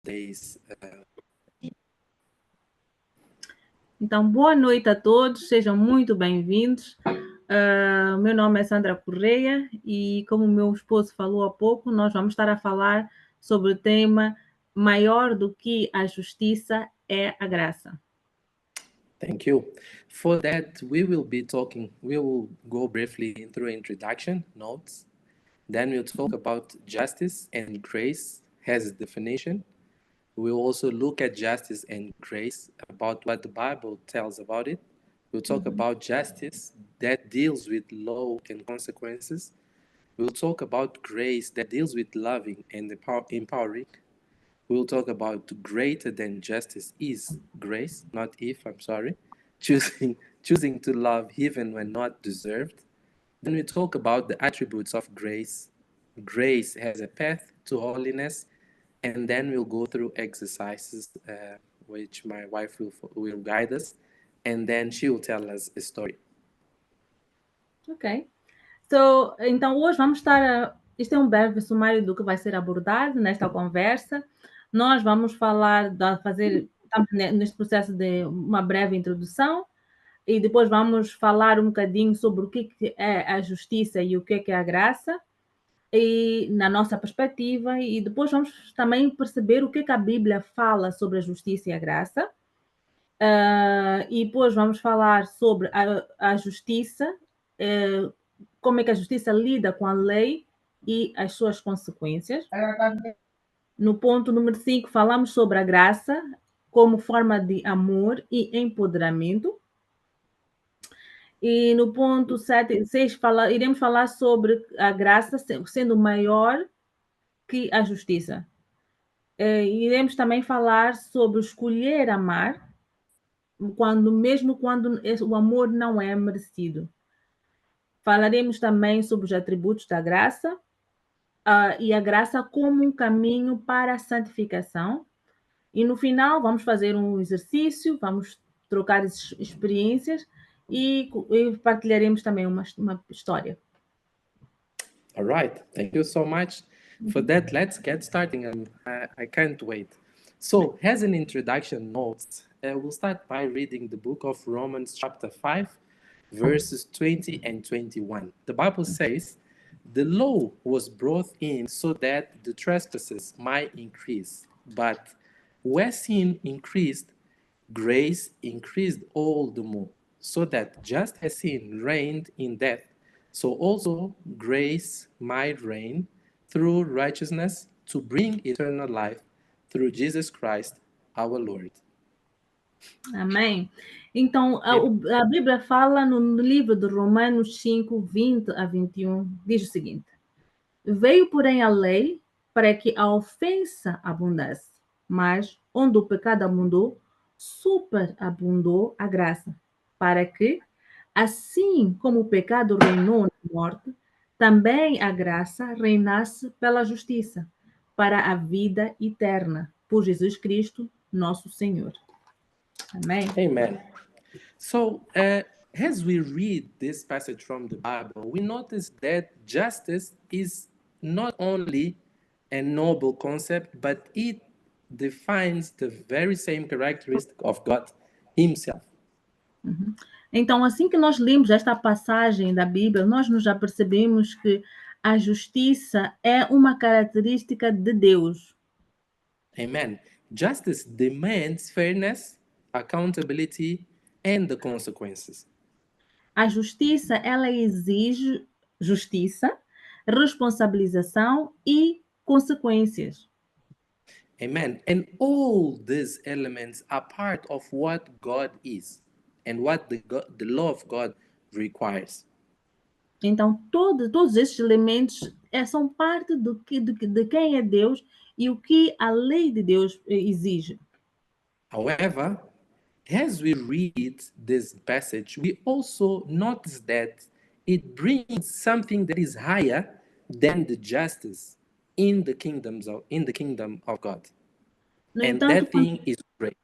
today's. Então, boa noite a todos, sejam muito bem-vindos. Meu nome é Sandra Correia e, como meu esposo falou há pouco, nós vamos estar a falar sobre o tema maior do que a justiça é a graça. Thank you. For that, we will go briefly through introduction, notes. Then we'll talk about justice and grace as a definition. We'll also look at justice and grace, about what the Bible tells about it. We'll talk about justice that deals with law and consequences. We'll talk about grace that deals with loving and empowering. We'll talk about greater than justice is grace, not if, I'm sorry. Choosing to love even when not deserved. Then we talk about the attributes of grace. Grace has a path to holiness. And then we'll go through exercises, which my wife will guide us. And then she will tell us a story. Ok. Então, hoje vamos isto é um breve sumário do que vai ser abordado nesta conversa. Nós vamos falar, estamos neste processo de uma breve introdução, e depois vamos falar um bocadinho sobre o que é a justiça e o que é a graça, e na nossa perspectiva, e depois vamos também perceber o que a Bíblia fala sobre a justiça e a graça. E depois vamos falar sobre a justiça, como é que a justiça lida com a lei e as suas consequências. No ponto número 5, falamos sobre a graça como forma de amor e empoderamento. E no ponto 6, iremos falar sobre a graça sendo maior que a justiça. Iremos também falar sobre escolher amar, mesmo quando o amor não é merecido. Falaremos também sobre os atributos da graça e a graça como um caminho para a santificação. E no final vamos fazer um exercício, vamos trocar experiências e partilharemos também uma história. All right, thank you so much. For that, let's get starting. I can't wait. So, as an introduction note, we'll start by reading the book of Romans chapter 5, verses 20 and 21. The Bible says, the law was brought in so that the trespasses might increase. But where sin increased, grace increased all the more, so that just as sin reigned in death, so also grace might reign through righteousness to bring eternal life through Jesus Christ, our Lord. Amém. Então, a Bíblia fala no livro de Romanos 5, 20 a 21, diz o seguinte: veio, porém, a lei para que a ofensa abundasse, mas onde o pecado abundou, superabundou a graça, para que, assim como o pecado reinou na morte, também a graça reinasse pela justiça, para a vida eterna, por Jesus Cristo, nosso Senhor. Amém. Amen. So, as we read this passage from the Bible, we notice that justice is not only a noble concept, but it defines the very same characteristic of God Himself. Então, assim que nós lemos esta passagem da Bíblia, nós já percebemos que a justiça é uma característica de Deus. Amen. Justice demands fairness, accountability, and the consequences. A justiça, ela exige justiça, responsabilização e consequências. Amen. And all these elements are part of what God is and what the law of God requires. Então, todos esses elementos são parte de quem é Deus e o que a lei de Deus exige. However, as we read this passage, we also notice that it brings something that is higher than the justice in the kingdom of God. And that thing is grace.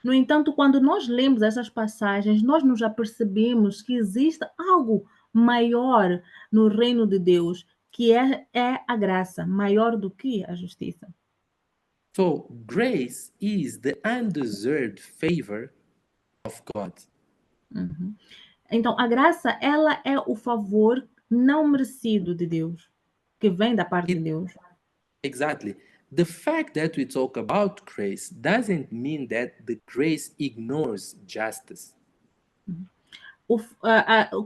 No entanto, quando nós lemos essas passagens, nós já percebemos que existe algo maior no reino de Deus, que é a graça, maior do que a justiça. So grace is the undeserved favor of God. Então, a graça, ela é o favor não merecido de Deus, que vem da parte de Deus. Exactly. The fact that we talk about grace doesn't mean that the grace ignores justice.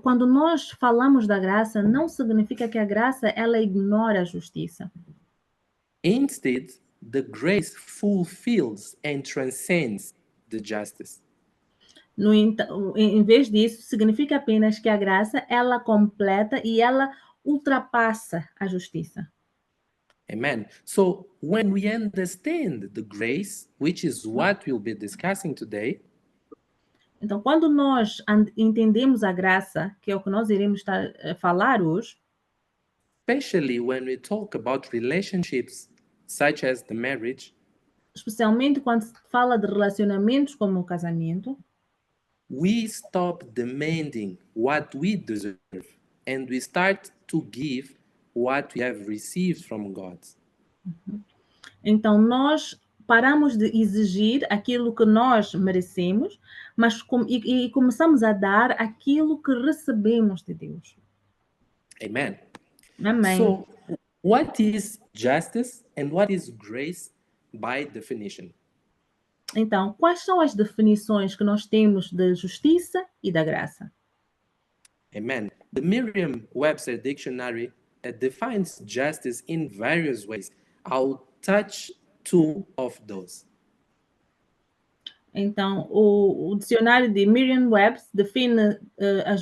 Quando nós falamos da graça, não significa que a graça, ela ignora a justiça. Instead, the grace fulfills and transcends the justice. No entanto, em vez disso, significa apenas que a graça, ela completa e ela ultrapassa a justiça. Amen. So when we understand the grace, which is what we'll be discussing today, Então, quando nós entendemos a graça, que é o que nós iremos estar a falar hoje, especially when we talk about relationships such as the marriage, especialmente quando se fala de relacionamentos como o casamento, we stop demanding what we deserve and we start to give what we have received from God. então nós paramos de exigir aquilo que nós merecemos, mas e começamos a dar aquilo que recebemos de Deus. Amen. Amém. So, what is justice and what is grace by definition? Então, quais são as definições que nós temos de justiça e da graça? Amen. The Merriam-Webster Dictionary defines justice in various ways. I'll touch two of those. Então, o dicionário de Merriam-Webster define a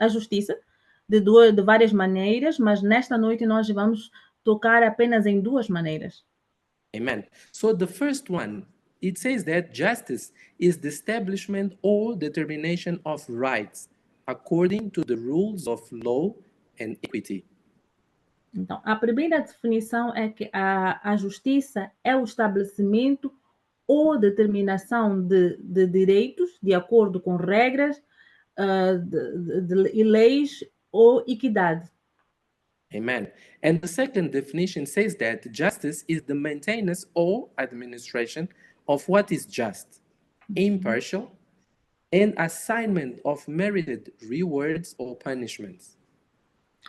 justiça de várias maneiras, mas nesta noite nós vamos tocar apenas em duas maneiras. Amen. So the first one, it says that justice is the establishment or determination of rights according to the rules of law and equity. Então, a primeira definição é que a justiça é o estabelecimento ou determinação de direitos de acordo com regras e leis ou equidade. Amen. And the second definition says that justice is the maintenance or administration of what is just, impartial, and assignment of merited rewards or punishments.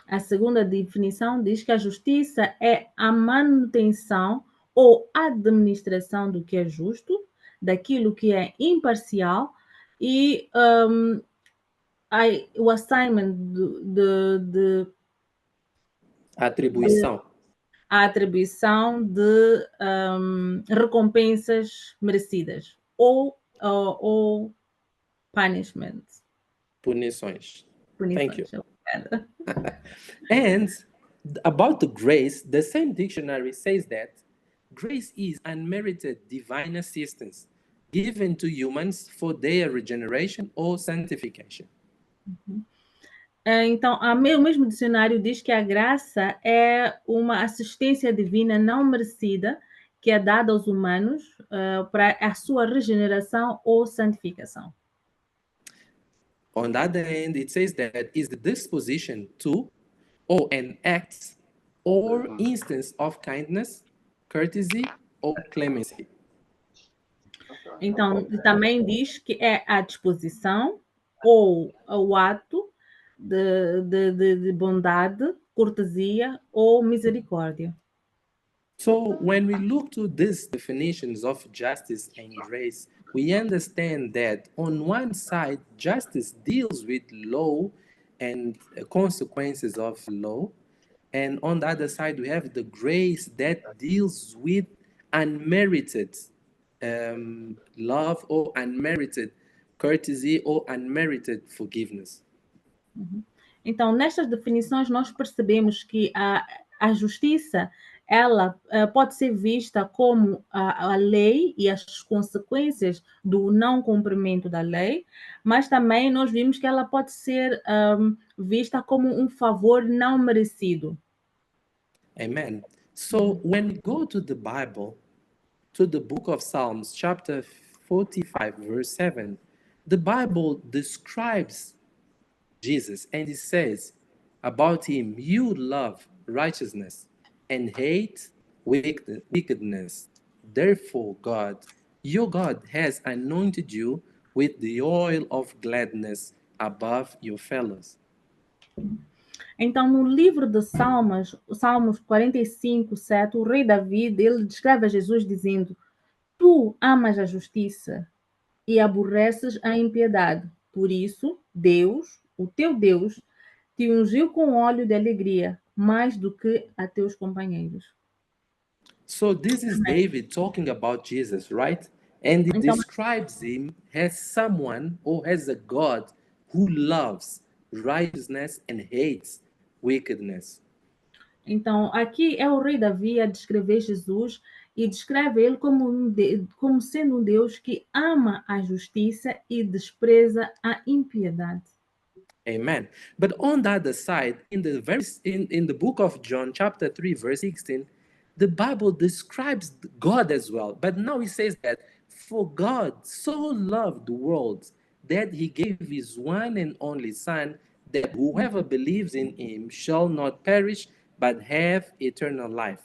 A segunda definição diz que a justiça é a manutenção ou administração do que é justo, daquilo que é imparcial e o assignment Atribuição. a atribuição de recompensas merecidas ou punishment. Punições. Thank you. Obrigada. And about the grace, the same dictionary says that grace is unmerited divine assistance given to humans for their regeneration or sanctification. Então, o mesmo dicionário diz que a graça é uma assistência divina não merecida que é dada aos humanos para a sua regeneração ou santificação. On the other hand, it says that is the disposition to, or an act, or instance of kindness, courtesy, or clemency. Então, também diz que é a disposição ou o ato de bondade, cortesia ou misericórdia. So when we look to these definitions of justice and grace, we understand that on one side, justice deals with law and consequences of law. And on the other side, we have the grace that deals with unmerited love or unmerited courtesy or unmerited forgiveness. Então, nestas definições, nós percebemos que a justiça ela pode ser vista como a lei e as consequências do não cumprimento da lei, mas também nós vimos que ela pode ser vista como um favor não merecido. Amen. So when we go to the Bible, to the book of Psalms, chapter 45, verse 7, the Bible describes Jesus and it says about him, you love righteousness and hate wickedness. Therefore, God, your God, has anointed you with the oil of gladness above your fellows. Então, no livro de Salmos, Salmos 45, 7, o rei Davi, ele descreve a Jesus dizendo: Tu amas a justiça e aborreces a impiedade. Por isso, Deus, o teu Deus, te ungiu com óleo de alegria, mais do que a teus companheiros. So this is David talking about Jesus, right? And he Então, describes him as someone or as a God who loves righteousness and hates wickedness. então, aqui é o rei Davi a descrever Jesus e descreve ele como sendo um Deus que ama a justiça e despreza a impiedade. Amen. But on the other side, in the book of John, chapter 3, verse 16, the Bible describes God as well. But now it says that for God so loved the world that he gave his one and only Son, that whoever believes in him shall not perish, but have eternal life.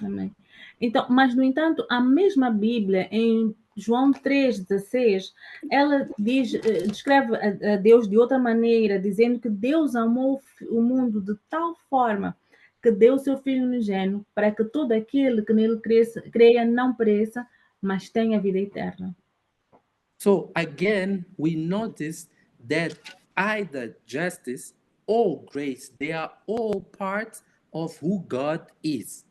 Amém. Então, mas, no entanto, a mesma Bíblia, em João 3,16, ela descreve a Deus de outra maneira, dizendo que Deus amou o mundo de tal forma que deu o seu Filho unigênito para que todo aquele que nele creia não pereça, mas tenha vida eterna. So again, we notice that either justice or grace, they are all part of who God is.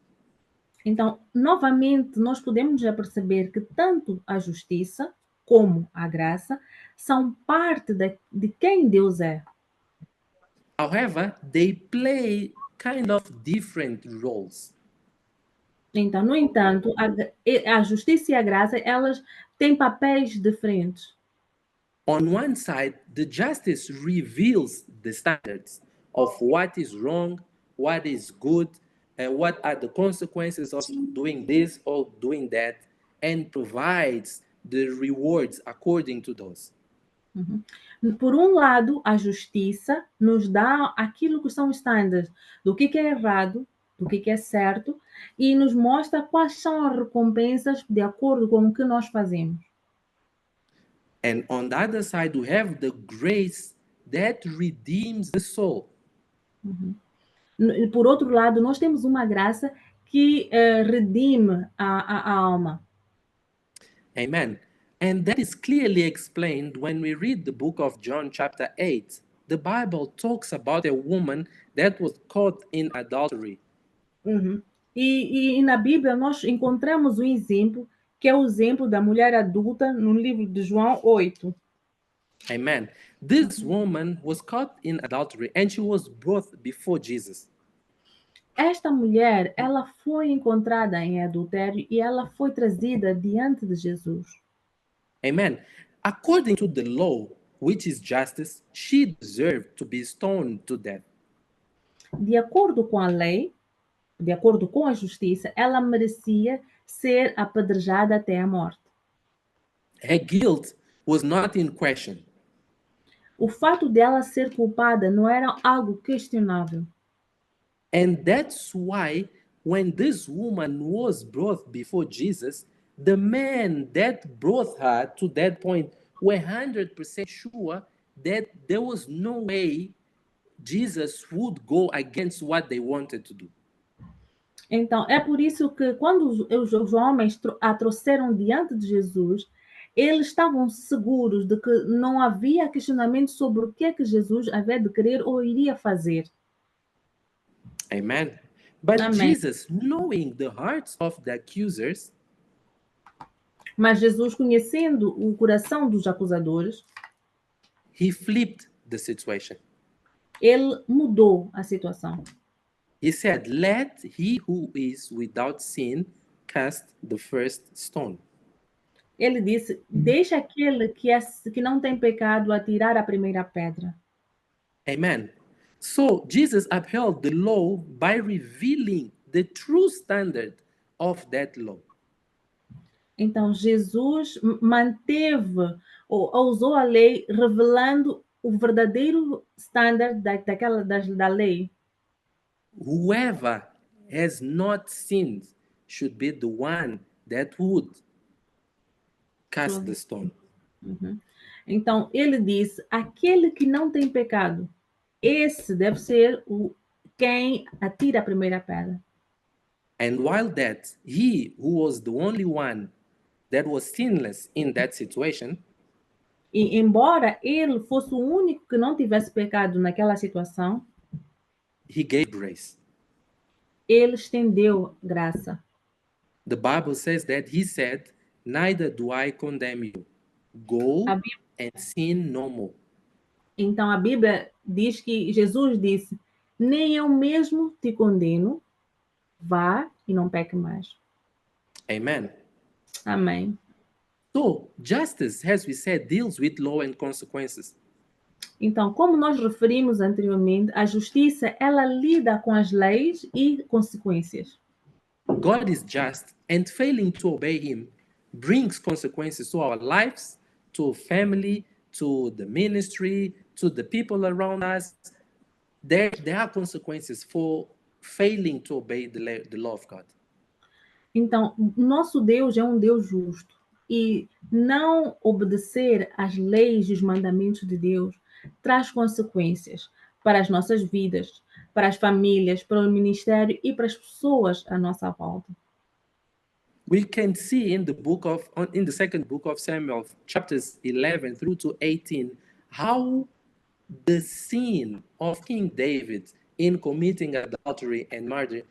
Então, novamente, nós podemos já perceber que tanto a justiça como a graça são parte de quem Deus é. However, they play kind of different roles. Então, no entanto, a justiça e a graça, elas têm papéis diferentes. On one side, the justice reveals the standards of what is wrong, what is good, and what are the consequences of doing this or doing that, and provides the rewards according to those. Uhum. Por um lado, a justiça nos dá aquilo que são os standards do que é errado, do que é certo, e nos mostra quais são as recompensas de acordo com o que nós fazemos. And on the other side, we have the grace that redeems the soul. Uhum. Por outro lado, nós temos uma graça que redime a alma. Amen. And that is clearly explained when we read the book of John, chapter 8. The Bible talks about a woman that was caught in adultery. Uhum. E na Bíblia nós encontramos um exemplo, que é o exemplo da mulher adulta no livro de João 8. Amen. This woman was caught in adultery and she was brought before Jesus. Esta mulher, ela foi encontrada em adultério e ela foi trazida diante de Jesus. Amen. According to the law, which is justice, she deserved to be stoned to death. De acordo com a lei, de acordo com a justiça, ela merecia ser apedrejada até a morte. Her guilt was not in question. O fato dela ser culpada não era algo questionável. And that's why when this woman was brought before Jesus, the men that brought her to that point were 100% sure that there was no way Jesus would go against what they wanted to do. Então, é por isso que quando os homens a trouxeram diante de Jesus, eles estavam seguros de que não havia questionamento sobre o que é que Jesus havia de querer ou iria fazer. Amen. But Amém. Jesus, knowing the hearts of the accusers, Mas Jesus, conhecendo o coração dos acusadores, he flipped the situation. ele mudou a situação. He said, "Let he who is without sin cast the first stone." Ele disse: deixa aquele que não tem pecado atirar a primeira pedra. Amen. So Jesus upheld the law by revealing the true standard of that law. Então, Jesus manteve ou usou a lei revelando o verdadeiro standard da lei. Whoever has not sinned should be the one that would cast the stone. Então, ele diz, aquele que não tem pecado, esse deve ser quem atira a primeira pedra. And while that, he who was the only one that was sinless in that situation, E embora ele fosse o único que não tivesse pecado naquela situação, he gave grace. ele estendeu graça. The Bible says that he said, neither do I condemn you. Go and sin no more. Então, a Bíblia diz que Jesus disse, nem eu mesmo te condeno, vá e não peque mais. Amen. Amém. So, justice, as we said, deals with law and consequences. Então, como nós referimos anteriormente, a justiça, ela lida com as leis e consequências. God is just, and failing to obey him brings consequences to our lives, to family, to the ministry, to the people around us. There are consequences for failing to obey the law of God. Então, nosso Deus é um Deus justo. E não obedecer às leis e os mandamentos de Deus traz consequências para as nossas vidas, para as famílias, para o ministério e para as pessoas à nossa volta. We can see in the second book of Samuel, chapters 11 through to 18, how the sin of King David in committing adultery and murder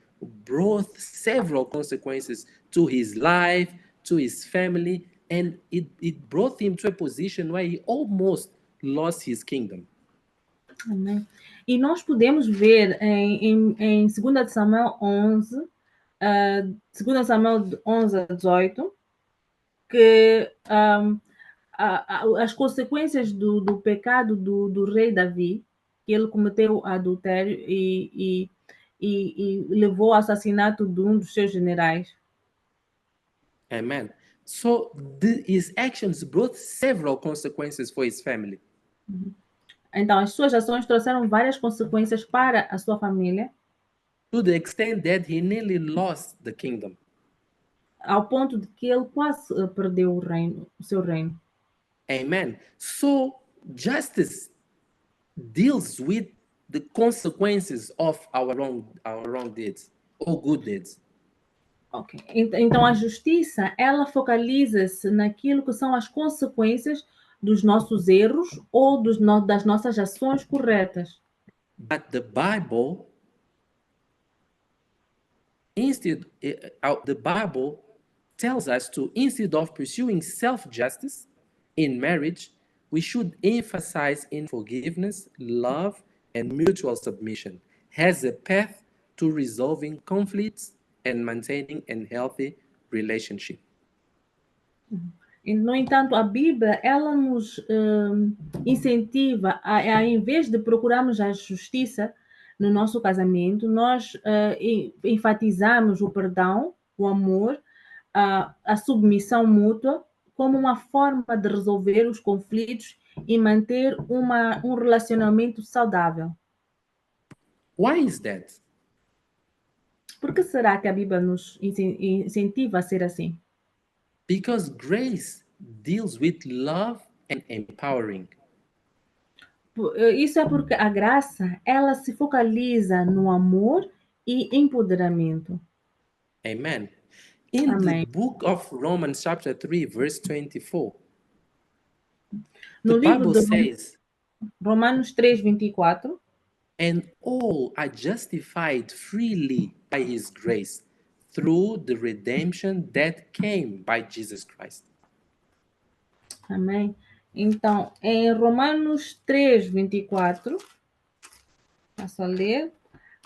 brought several consequences to his life, to his family, and it brought him to a position where he almost lost his kingdom. Amém. E nós podemos ver em 2 Samuel 11, 2 Samuel 11 a 18, que as consequências do pecado do rei Davi, que ele cometeu adultério e levou ao assassinato de um dos seus generais. Amen. So his actions brought several consequences for his family. Então, as suas ações trouxeram várias consequências para a sua família. To the extent that he nearly lost the kingdom. Ao ponto de que ele quase perdeu o seu reino. Amen. So justice deals with the consequences of our wrong deeds or good deeds. Ok. Então, a justiça, ela focaliza-se naquilo que são as consequências dos nossos erros ou das nossas ações corretas. But the Bible, the Bible tells us to, instead of pursuing self-justice in marriage, we should emphasize in forgiveness, love, and mutual submission as a path to resolving conflicts and maintaining a healthy relationship. No entanto, a Bíblia, ela nos incentiva a, em vez de procurarmos a justiça no nosso casamento, nós enfatizamos o perdão, o amor, a submissão mútua como uma forma de resolver os conflitos e manter um relacionamento saudável. Why is that? Por que será que a Bíblia nos incentiva a ser assim? Because grace deals with love and empowering. Isso é porque a graça, ela se focaliza no amor e empoderamento. Amen. In Amém. the book of Romans chapter 3 verse 24, No the livro Bible de says, Romanos 3:24, and all are justified freely by his grace through the redemption that came by Jesus Christ. amém. Então, em Romanos 3:24, passo a ler,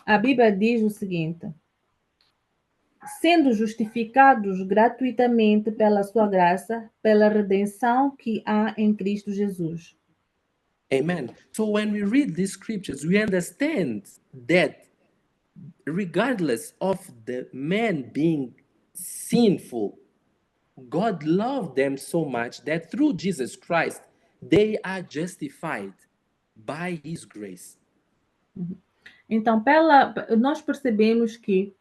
a Bíblia diz o seguinte: sendo justificados gratuitamente pela sua graça, pela redenção que há em Cristo Jesus. Amen. So when we read these scriptures, we understand that regardless of the man being sinful, God loved them so much that through Jesus Christ, they are justified by his grace. Então, nós percebemos que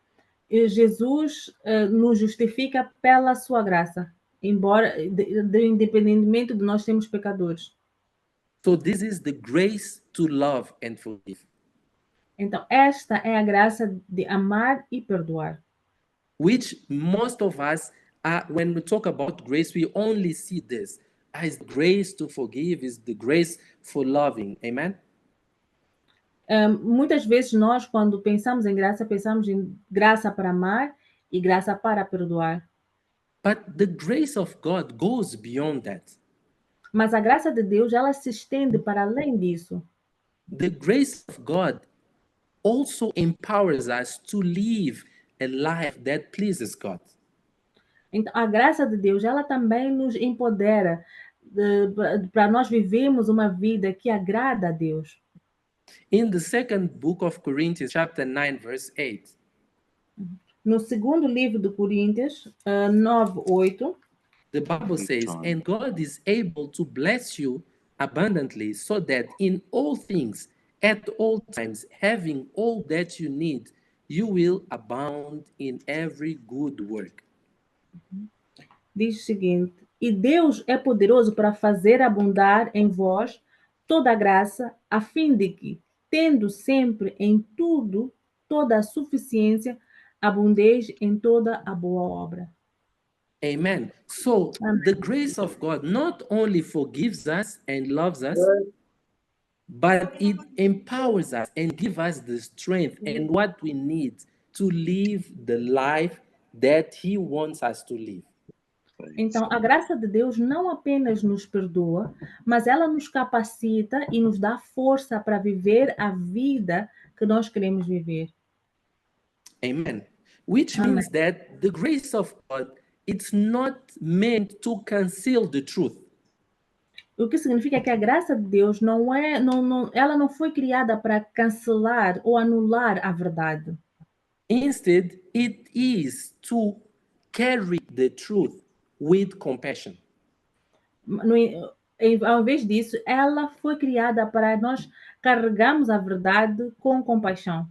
Jesus nos justifica pela sua graça, embora, independentemente de nós sermos pecadores. So this is the grace to love and forgive. Então, esta é a graça de amar e perdoar. Which most of us, when we talk about grace, we only see this as grace to forgive, is the grace for loving. Amen? Muitas vezes nós, quando pensamos em graça, pensamos em graça para amar e graça para perdoar. But the grace of God goes beyond that. Mas a graça de Deus, ela se estende para além disso. The grace of God also empowers us to live a life that pleases God. Então, a graça de Deus, ela também nos empodera para nós vivermos uma vida que agrada a Deus. In the second book of Corinthians, chapter 9, verse 8, No segundo livro de Coríntios, 9:8, the Bible says, and God is able to bless you abundantly, so that in all things, at all times, having all that you need, you will abound in every good work. diz o seguinte: e Deus é poderoso para fazer abundar em vós toda a graça, a fim de que, tendo sempre em tudo toda a suficiência, abundeis em toda a boa obra. Amen. So the grace of God not only forgives us and loves us, but it empowers us and gives us the strength and what we need to live the life that He wants us to live. Então, a graça de Deus não apenas nos perdoa, mas ela nos capacita e nos dá força para viver a vida que nós queremos viver. Amen. Which means that the grace of God, it's not meant to conceal the truth. O que significa que a graça de Deus ela não foi criada para cancelar ou anular a verdade. Instead, it is to carry the truth with compassion. Ao invés disso, ela foi criada para nós carregarmos a verdade com compaixão.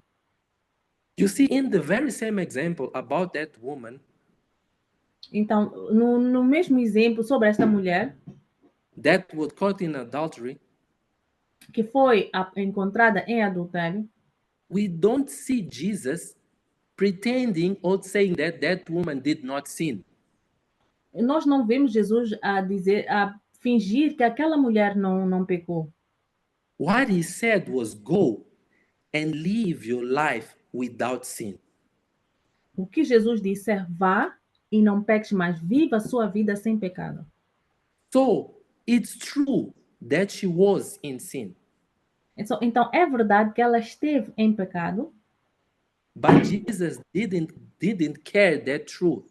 You see, in the very same example about that woman, Então, no mesmo exemplo sobre esta mulher that was caught in adultery, que foi encontrada em adultério, we don't see Jesus pretending or saying that that woman did not sin. nós não vemos Jesus a fingir que aquela mulher não pecou. What he said was, go and live your life without sin. O que Jesus disse é: vá e não peques mais, viva a sua vida sem pecado. So it's true that she was in sin, Então é verdade que ela esteve em pecado, but Jesus didn't carry that truth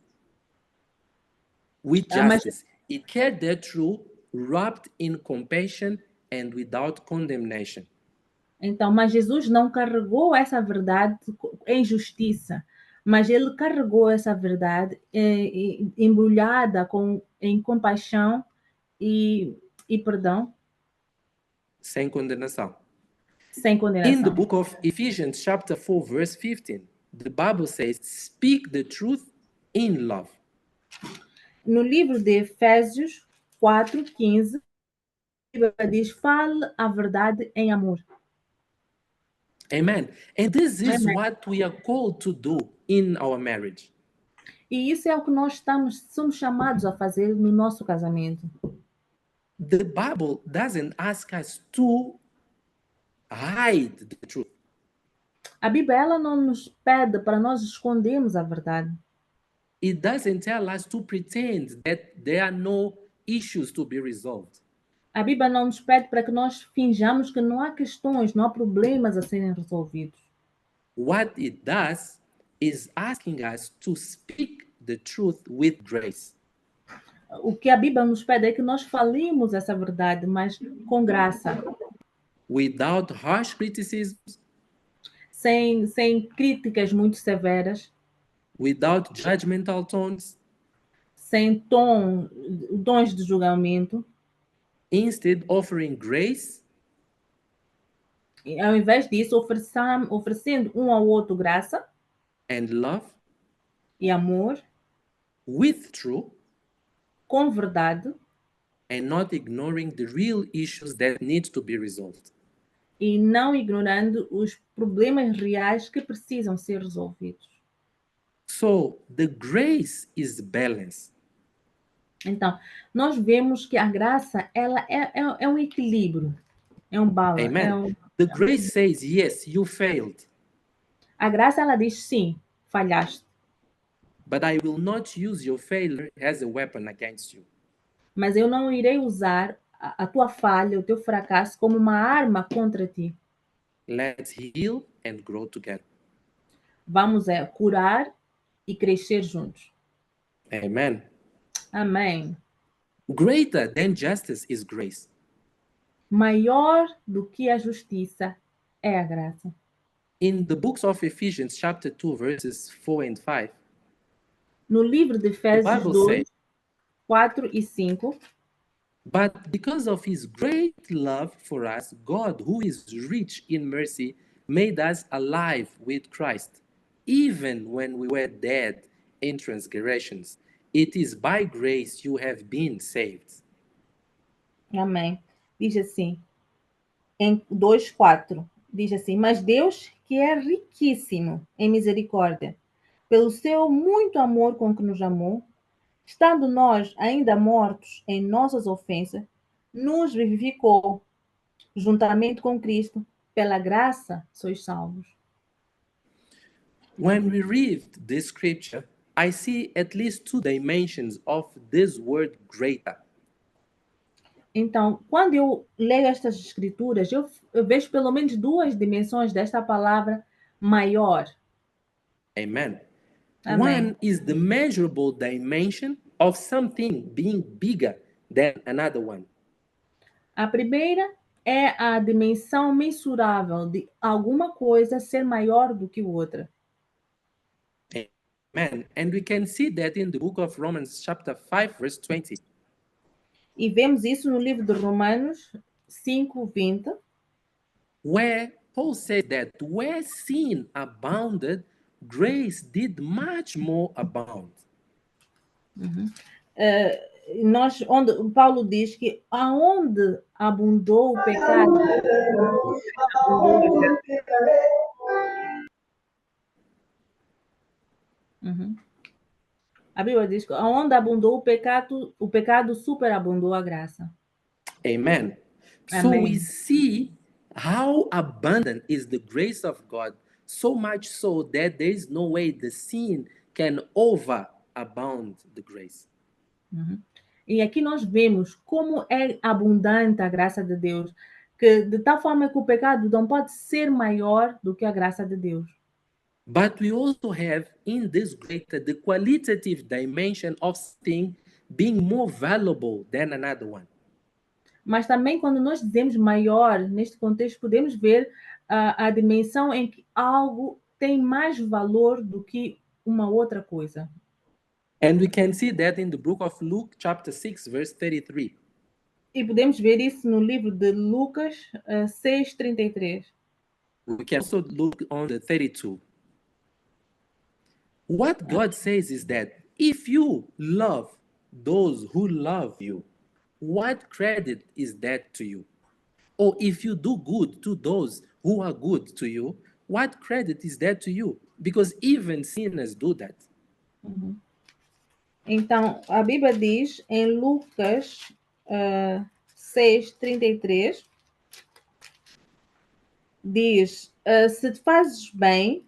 with mas justice. He carried that truth wrapped in compassion and without condemnation. mas Jesus não carregou essa verdade em justiça, mas ele carregou essa verdade embrulhada em compaixão e perdão, Sem condenação. sem In the condenação. book of Ephesians, chapter 4, verse 15, the Bible says, speak the truth in love. No livro de Efésios 4:15, a Bíblia diz: fale a verdade em amor. Amen. And this is Amen. what we are called to do in our marriage. E isso é o que nós somos chamados a fazer no nosso casamento. The Bible doesn't ask us to hide the truth. A Bíblia ela não nos pede para nós escondermos a verdade. It doesn't tell us to pretend that there are no issues to be resolved. A Bíblia não nos pede para que nós finjamos que não há questões, não há problemas a serem resolvidos. What it does is asking us to speak the truth with grace. O que a Bíblia nos pede é que nós falemos essa verdade, mas com graça, Without harsh criticisms, sem críticas muito severas, without judgmental tones, sem tons de julgamento. instead offering grace Ao invés disso, oferecendo um ao outro graça and love e amor, with truth, com verdade and not ignoring the real issues that need to be resolved. e não ignorando os problemas reais que precisam ser resolvidos. So the grace is balance. Então, nós vemos que a graça ela é um equilíbrio, é um balance. Amen. The grace says, yes, you failed, A graça ela diz sim, falhaste, but I will not use your failure as a weapon against you. mas eu não irei usar a tua falha, o teu fracasso como uma arma contra ti. Let's heal and grow together. Vamos curar e crescer juntos. Amen. Amém. Greater than justice is grace. Maior do que a justiça é a graça. In the books of Ephesians, chapter 2, verses 4 and 5, No livro de the Efésios Bible 2, says, 4 e 5, but because of his great love for us, God, who is rich in mercy, made us alive with Christ, even when we were dead in transgressions. It is by grace you have been saved. amém. Diz assim, em 2:4, diz assim: Mas Deus, que é riquíssimo em misericórdia, pelo seu muito amor com que nos amou, estando nós ainda mortos em nossas ofensas, nos vivificou juntamente com Cristo, pela graça sois salvos. When we read this scripture, I see at least two dimensions of this word greater. Então, quando eu leio estas escrituras, eu vejo pelo menos duas dimensões desta palavra maior. Amen. Amém. One is the measurable dimension of something being bigger than another one. A primeira é a dimensão mensurável de alguma coisa ser maior do que outra. Amen. And we can see that in the book of Romans, chapter 5, verse 20. E vemos isso no livro de Romanos 5:20, Where Paul says that where sin abounded, grace did much more abound. onde Paulo diz que aonde abundou o pecado, abundou a graça. A Bíblia diz que aonde abundou o pecado superabundou a graça. Amen. So Amém. we see how abundant is the grace of God, so much so that there is no way the sin can overabound the grace. E aqui nós vemos como é abundante a graça de Deus, que de tal forma que o pecado não pode ser maior do que a graça de Deus. But we also have in this greater the qualitative dimension of thing being more valuable than another one. Mas também quando nós dizemos maior, neste contexto, podemos ver a dimensão em que algo tem mais valor do que uma outra coisa. And we can see that in the book of Luke, chapter 6, verse 33. E podemos ver isso no livro de Lucas 6:33. We can also look on the 32. What God says is that if you love those who love you, what credit is that to you? Or if you do good to those who are good to you, what credit is that to you? Because even sinners do that. Então, a Bíblia diz em Lucas 6:33, diz, se te fazes bem,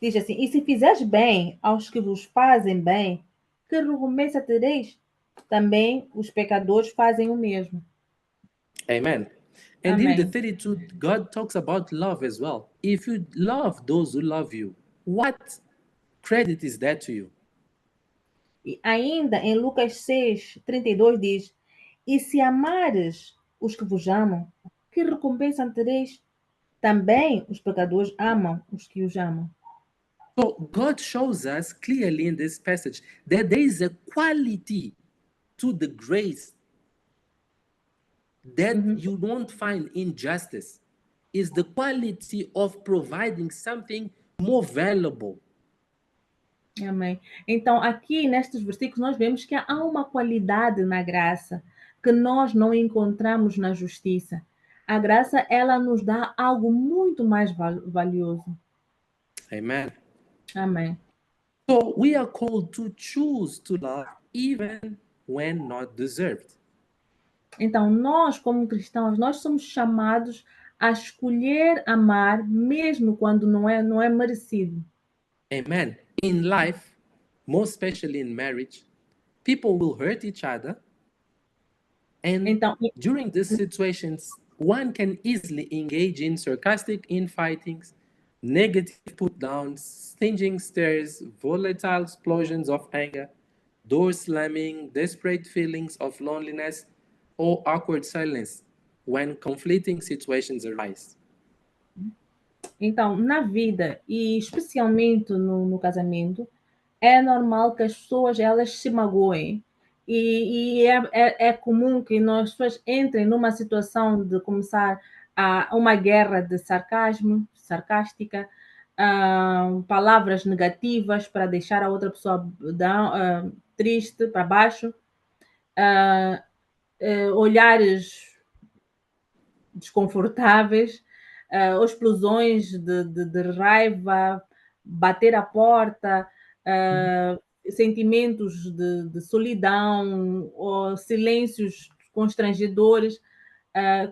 diz assim, e se fizeres bem aos que vos fazem bem, que recompensa tereis? Também os pecadores fazem o mesmo. Amen. And Amen. in the 32, God talks about love as well. If you love those who love you, what credit is that to you? E ainda em Lucas 6:32 diz, e se amares os que vos amam, que recompensa tereis? Também os pecadores amam os que os amam. So God shows us clearly in this passage that there is a quality to the grace that you won't find in justice. Is the quality of providing something more valuable. Amém. Então, aqui nestes versículos, nós vemos que há uma qualidade na graça que nós não encontramos na justiça. A graça, ela nos dá algo muito mais valioso. Amen. Amém. So we are called to choose to love even when not deserved. Então, nós, como cristãos, nós somos chamados a escolher amar, mesmo quando não é merecido. Amen. In life, most especially in marriage, people will hurt each other. And Então, during these situations, one can easily engage in sarcastic infightings, negative put downs, stinging stares, volatile explosions of anger, door slamming, desperate feelings of loneliness, or awkward silence when conflicting situations arise. Então, na vida, e especialmente no casamento, é normal que as pessoas elas se magoem. E é comum que as pessoas entrem numa situação de começar uma guerra de sarcasmo, sarcástica, palavras negativas para deixar a outra pessoa triste, para baixo, olhares desconfortáveis, explosões de raiva, bater a porta, sentimentos de solidão ou silêncios constrangedores,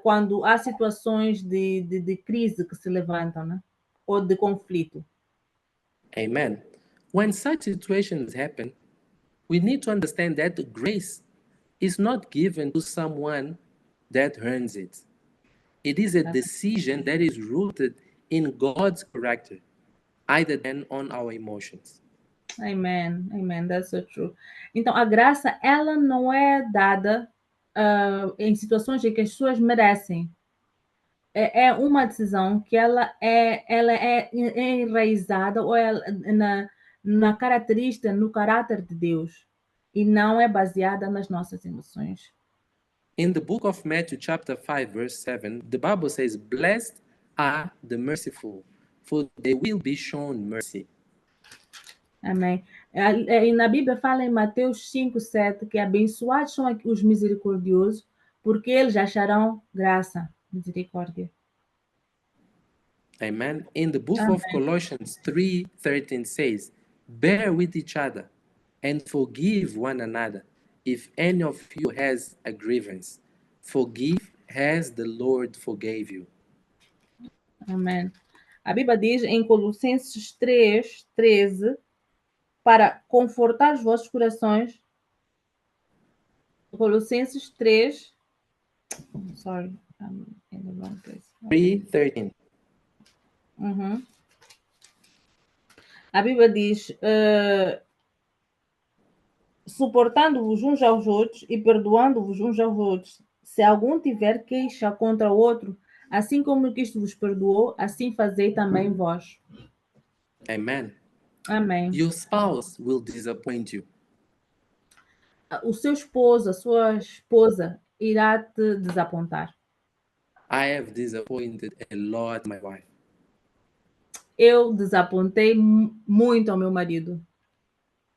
quando há situações de crise que se levantam, né? Ou de conflito. Amen. When such situations happen, we need to understand that the grace is not given to someone that earns it. It is a decision that is rooted in God's character, either than on our emotions. Amen, amen, that's so true. Então, a graça, ela não é dada em situações em que as pessoas merecem. É uma decisão que ela é enraizada ou na característica, no caráter de Deus, e não é baseada nas nossas emoções. In the book of Matthew, chapter 5, verse 7, the Bible says, "Blessed are the merciful, for they will be shown mercy." Amém. E na Bíblia fala em Mateus 5, 7, que abençoados são os misericordiosos, porque eles acharão graça, misericórdia. Amen. In the book of Colossians 3:13 says, "Bear with each other and forgive one another. If any of you has a grievance, forgive as the Lord forgave you." Amém. A Bíblia diz em Colossenses 3, 13, para confortar os vossos corações. Colossenses 3. Sorry, I'm in the wrong place. 3:13. Uhum. A Bíblia diz: suportando-vos uns aos outros e perdoando-vos uns aos outros. Se algum tiver queixa contra o outro, assim como Cristo vos perdoou, assim fazei também vós. Amen. Amém. Your spouse will disappoint you. O seu esposo, a sua esposa, irá te desapontar. I have disappointed a lot my wife. Eu desapontei muito ao meu marido.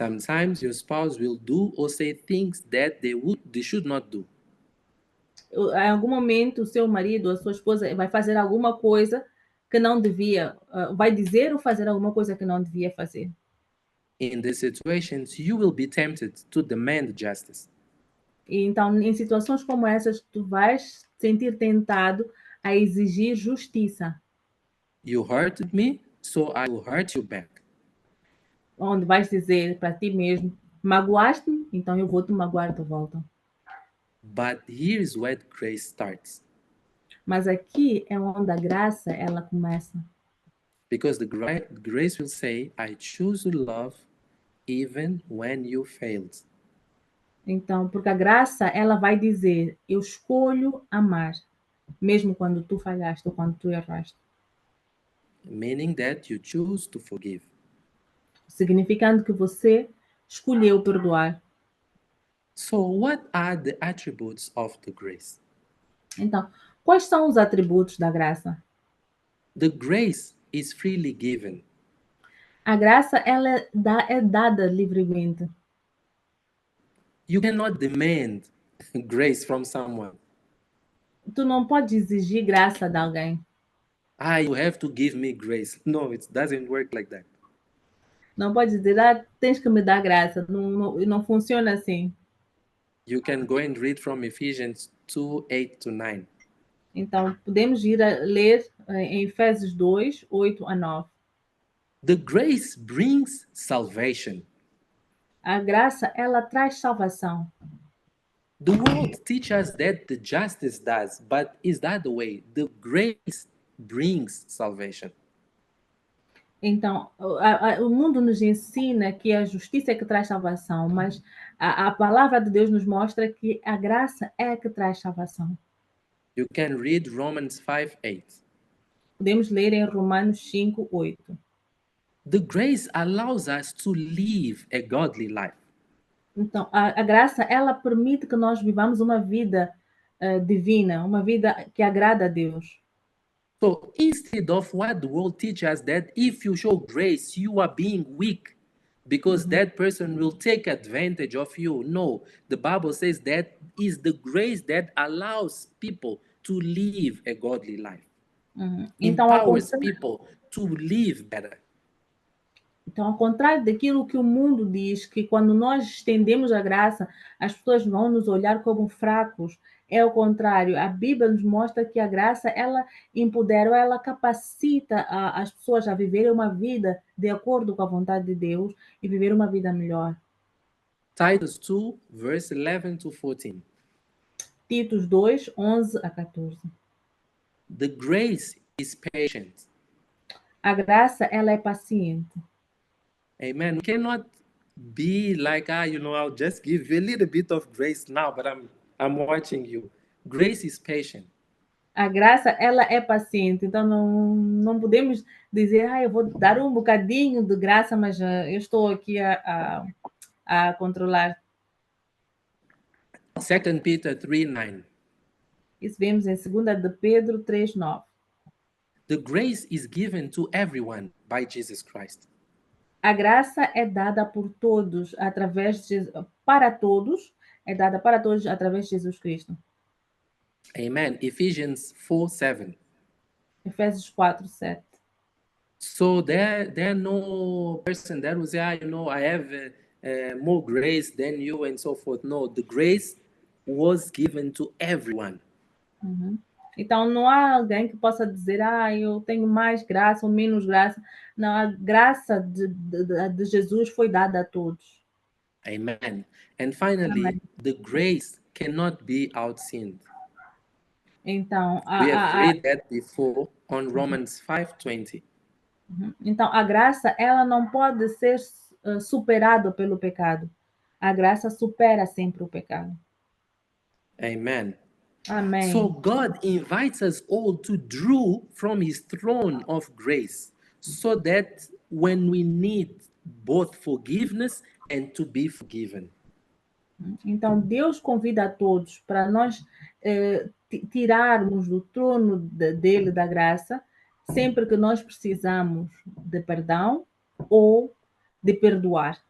Sometimes your spouse will do or say things that they should not do. Em algum momento, o seu marido, a sua esposa, vai fazer alguma coisa que não devia, vai dizer ou fazer alguma coisa que não devia fazer. In these situations, you will be tempted to demand justice. E então, em situações como essas, tu vais sentir tentado a exigir justiça. You hurted me, so I will hurt you back. Onde vais dizer para ti mesmo, magoaste-me, então eu vou te magoar de volta. But here's where grace starts. Mas aqui é onde a graça, ela começa. Because the grace will say, I choose to love even when you failed. Então, porque a graça, ela vai dizer, eu escolho amar, mesmo quando tu falhaste ou quando tu erraste. Meaning that you choose to forgive. Significando que você escolheu perdoar. So what are the attributes of the grace? Então, quais são os atributos da graça? The grace is freely given. A graça, ela é dada livremente. You cannot demand grace from someone. Tu não pode exigir graça de alguém. You have to give me grace. No, it doesn't work like that. Não pode dizer, tens que me dar graça. Não funciona assim. You can go and read from Ephesians 2:8-9. Então, podemos ir a ler em Efésios 2, 8-9. The grace brings salvation. A graça, ela traz salvação. The world teaches us that the justice does, but is that the way? The grace brings salvation. Então, o mundo nos ensina que a justiça é que traz salvação, mas a palavra de Deus nos mostra que a graça é que traz salvação. You can read Romans 5:8. Podemos ler em Romanos 5, 8. The grace allows us to live a godly life. Então, a graça, ela permite que nós vivamos uma vida divina, uma vida que agrada a Deus. So instead of what the world teaches us, that if you show grace, you are being weak because that person will take advantage of you. No, the Bible says that is the grace that allows people to live a godly life. Então, ao Empowers contrário, people to live better. Então, ao contrário daquilo que o mundo diz, que quando nós estendemos a graça, as pessoas vão nos olhar como fracos. É o contrário. A Bíblia nos mostra que a graça, ela empodera, ela capacita as pessoas a viverem uma vida de acordo com a vontade de Deus e viver uma vida melhor. Titus 2, verse 11-14. Titus 2, 11-14. The grace is patient. A graça, ela é paciente. Amen. We cannot be like, I'll just give you a little bit of grace now, but I'm watching you. Grace is patient. A graça, ela é paciente. Então, não podemos dizer, eu vou dar um bocadinho de graça, mas eu estou aqui a controlar. 2 Peter 3:9. Isso vemos em 2 de Pedro 3:9. The grace is given to everyone by Jesus Christ. A graça é dada por todos, para todos, é dada para todos através de Jesus Cristo. Amen. Ephesians 4:7. Efésios 4:7. So there no person that will say, I have more grace than you and so forth. No, the grace was given to everyone. Então, não há alguém que possa dizer, eu tenho mais graça ou menos graça. Não, a graça de Jesus foi dada a todos. Amen. And finally, Amen. the grace cannot be outsinned. Então, We have read that before on Romans 5:20. Então, a graça, ela não pode ser superada pelo pecado. A graça supera sempre o pecado. Amen. Amém. So God invites us all to draw from his throne of grace so that when we need both forgiveness and to be forgiven. Então, Deus convida a todos para nós tirarmos do trono dele da graça sempre que nós precisamos de perdão ou de perdoar.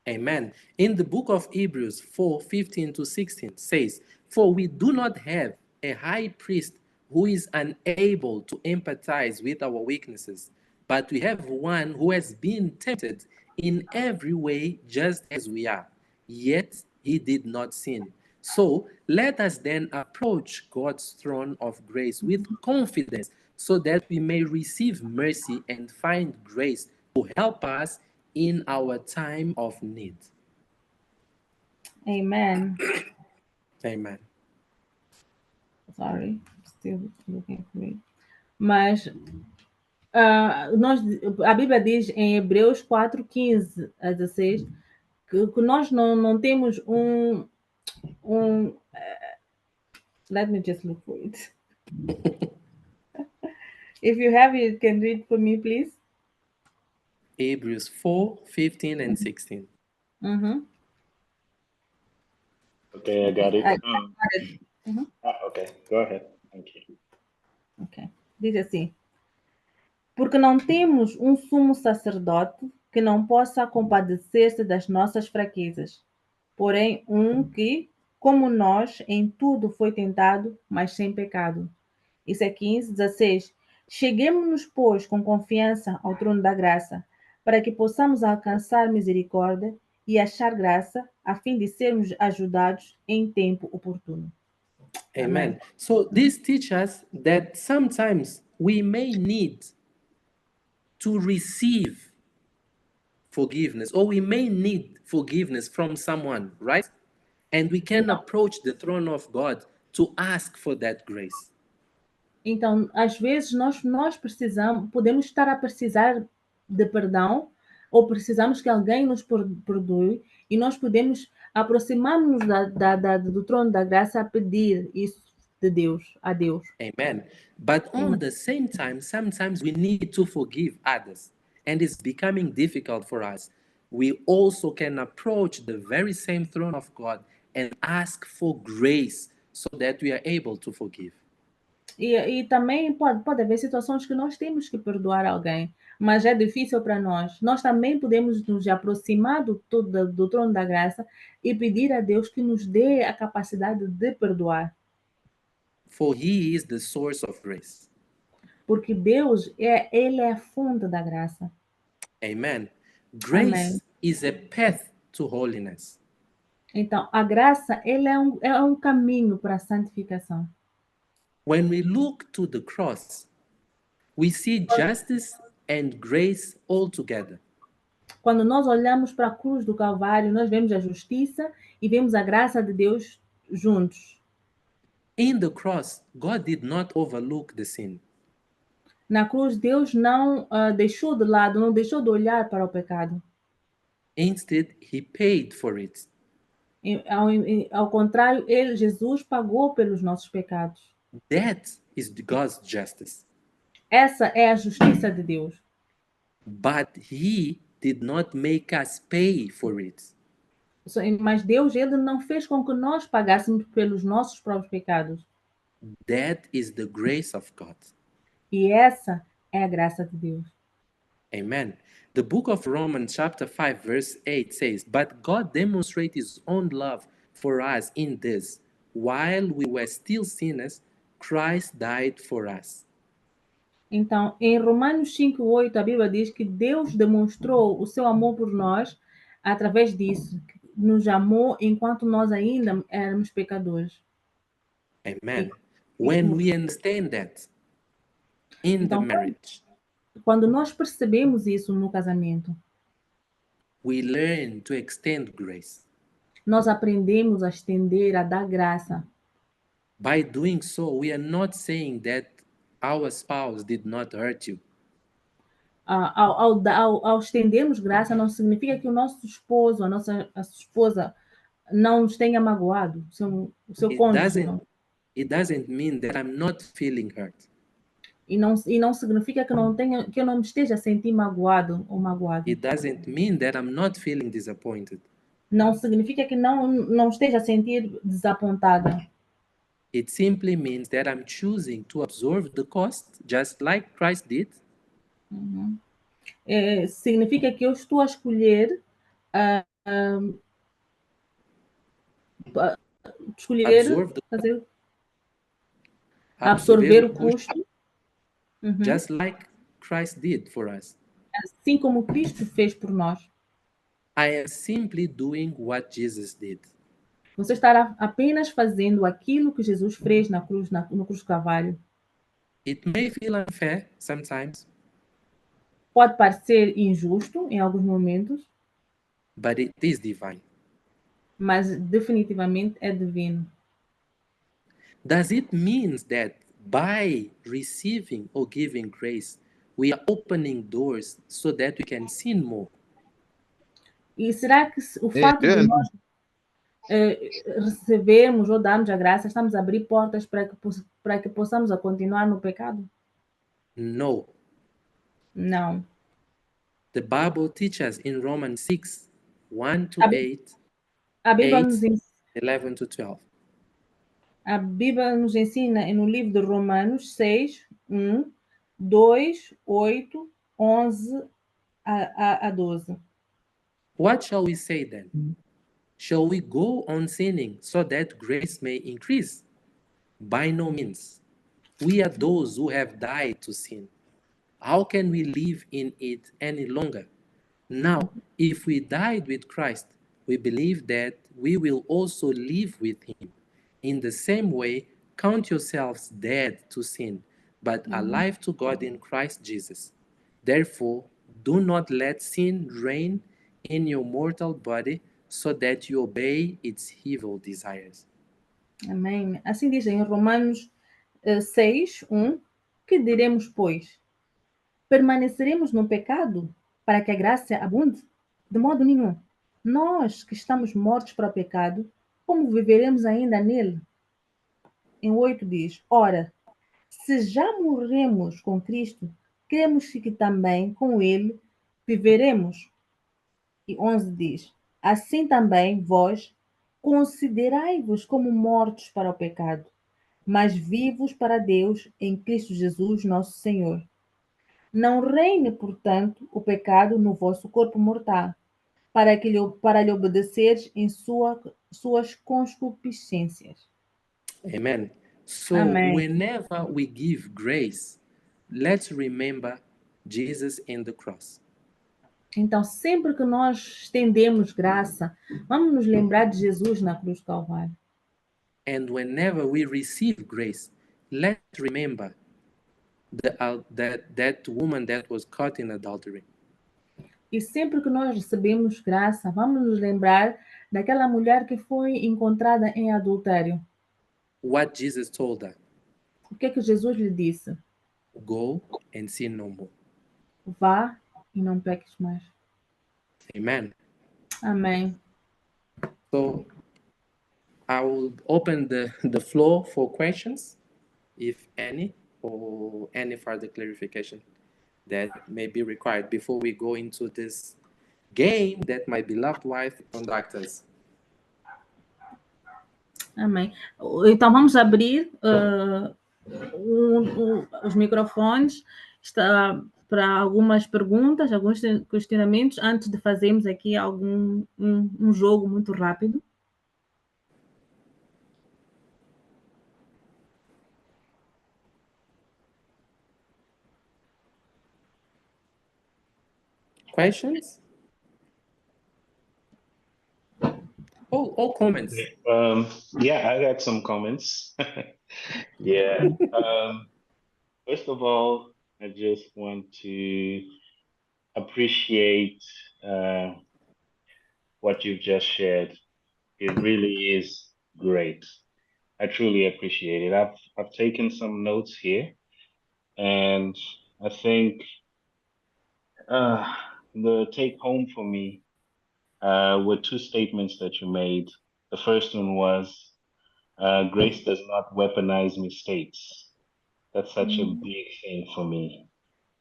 Amen. In the book of Hebrews 4:15-16 says, "For we do not have a high priest who is unable to empathize with our weaknesses, but we have one who has been tempted in every way just as we are, yet he did not sin. So let us then approach God's throne of grace with confidence so that we may receive mercy and find grace to help us in our time of need." Amen. Amen. Sorry, still looking for it. Mas a Bíblia diz em Hebreus 4:15-16 que nós não temos let me just look for it. If you have it, can read for me, please. Hebrews 4:15 and 16. Okay, I got it. Okay, go ahead. Thank you. Ok. Diz assim: Porque não temos um sumo sacerdote que não possa compadecer-se das nossas fraquezas, porém que, como nós, em tudo foi tentado, mas sem pecado. Isso é 15, 16. Cheguemos-nos, pois, com confiança ao trono da graça, para que possamos alcançar misericórdia e achar graça, a fim de sermos ajudados em tempo oportuno. Amen. So this teaches us that sometimes we may need to receive forgiveness, or we may need forgiveness from someone, right? And we can approach the throne of God to ask for that grace. Então, às vezes, nós podemos estar a precisar de perdão, ou precisamos que alguém nos perdoe, e nós podemos aproximar-nos do trono da graça a pedir isso de Deus, a Deus. Amen. But on the same time, sometimes we need to forgive others, and it's becoming difficult for us. We also can approach the very same throne of God and ask for grace so that we are able to forgive. E também pode haver situações que nós temos que perdoar alguém, mas é difícil para nós. Nós também podemos nos aproximar do trono da graça e pedir a Deus que nos dê a capacidade de perdoar. For He is the source of grace. Porque Deus, Ele é a fonte da graça. Amen. Grace Amém. is a path to holiness. Então, a graça, ele é um caminho para a santificação. When we look to the cross, we see justice and grace all together. Quando nós olhamos para a cruz do Calvário, nós vemos a justiça e vemos a graça de Deus juntos. In the cross, God did not overlook the sin. Na cruz, Deus não deixou de lado, não deixou de olhar para o pecado. Instead, He paid for it. Ao contrário, Jesus pagou pelos nossos pecados. That is God's justice. Essa é a justiça de Deus. But He did not make us pay for it. Mas Deus, ele não fez com que nós pagássemos pelos nossos próprios pecados. That is the grace of God. E essa é a graça de Deus. Amen. The book of Romans chapter 5 verse 8 says, "But God demonstrated His own love for us in this, while we were still sinners, Christ died for us." Então, em Romanos 5:8, a Bíblia diz que Deus demonstrou o seu amor por nós através disso, que nos amou enquanto nós ainda éramos pecadores. Amen. When we understand that in the Então, marriage, quando nós percebemos isso no casamento, we learn to extend grace. nós aprendemos a estender, a dar graça. By doing so, we are not saying that our spouse did not hurt you. Ao estendermos graça, não significa que o nosso esposo, a nossa esposa, não nos tenha magoado, o seu cônjuge. It doesn't mean that I'm not feeling hurt. E não significa que eu não me esteja a sentir magoado ou magoado. It doesn't mean that I'm not feeling disappointed. Não significa que não esteja a sentir desapontada. It simply means that I'm choosing to absorb the cost, just like Christ did. Significa que eu estou a escolher absorver o custo, just like Christ did for us. Assim como Cristo fez por nós. I am simply doing what Jesus did. Você estará apenas fazendo aquilo que Jesus fez no cruz do Calvário. It may feel unfair sometimes. Pode parecer injusto em alguns momentos. But it is divine. Mas definitivamente é divino. Does it mean that by receiving or giving grace, we are opening doors so that we can sin more? E será que o fato de nós recebermos ou darmos a graça, estamos a abrir portas para que possamos a continuar no pecado? No. Não. The Bible teaches in Romans 6, 1 to 8, a Bíblia 8, nos ensina, 11 to 12. A Bíblia nos ensina no livro de Romanos 6, 1 2, 8, 11 a 12. What shall we say then? Shall we go on sinning so that grace may increase? By no means. We are those who have died to sin. How can we live in it any longer? Now, if we died with Christ, we believe that we will also live with him. In the same way, count yourselves dead to sin, but alive to God in Christ Jesus. Therefore, do not let sin reign in your mortal body so that you obey its evil desires. Amém. Assim diz em Romanos 6, 1. Que diremos, pois? Permaneceremos no pecado para que a graça abunde? De modo nenhum. Nós que estamos mortos para o pecado, como viveremos ainda nele? Em 8 diz: Ora, se já morremos com Cristo, cremos que também com ele viveremos. E 11 diz: Assim também vós considerai-vos como mortos para o pecado, mas vivos para Deus em Cristo Jesus, nosso Senhor. Não reine, portanto, o pecado no vosso corpo mortal, para lhe obedeceres em suas concupiscências. Amen. So, Amém. whenever we give grace, let's remember Jesus and the cross. Então, sempre que nós estendemos graça, vamos nos lembrar de Jesus na cruz do Calvário. And whenever we receive grace, let's remember that woman that was caught in adultery. E sempre que nós recebemos graça, vamos nos lembrar daquela mulher que foi encontrada em adultério. What Jesus told her, O que é que Jesus lhe disse? go and sin no more. Vá e não peques mais. Amen. Amém. So, I will open the floor for questions, if any, or any further clarification that may be required before we go into this game that my beloved wife conducts us. Amém. Então vamos abrir os microfones para algumas perguntas, alguns questionamentos, antes de fazermos aqui um jogo muito rápido. Questions? All comments. Yeah, I got some comments. Yeah. First of all, I just want to appreciate what you've just shared. It really is great. I truly appreciate it. I've taken some notes here, and I think the take home for me were two statements that you made. The first one was grace does not weaponize mistakes. That's such a big thing for me.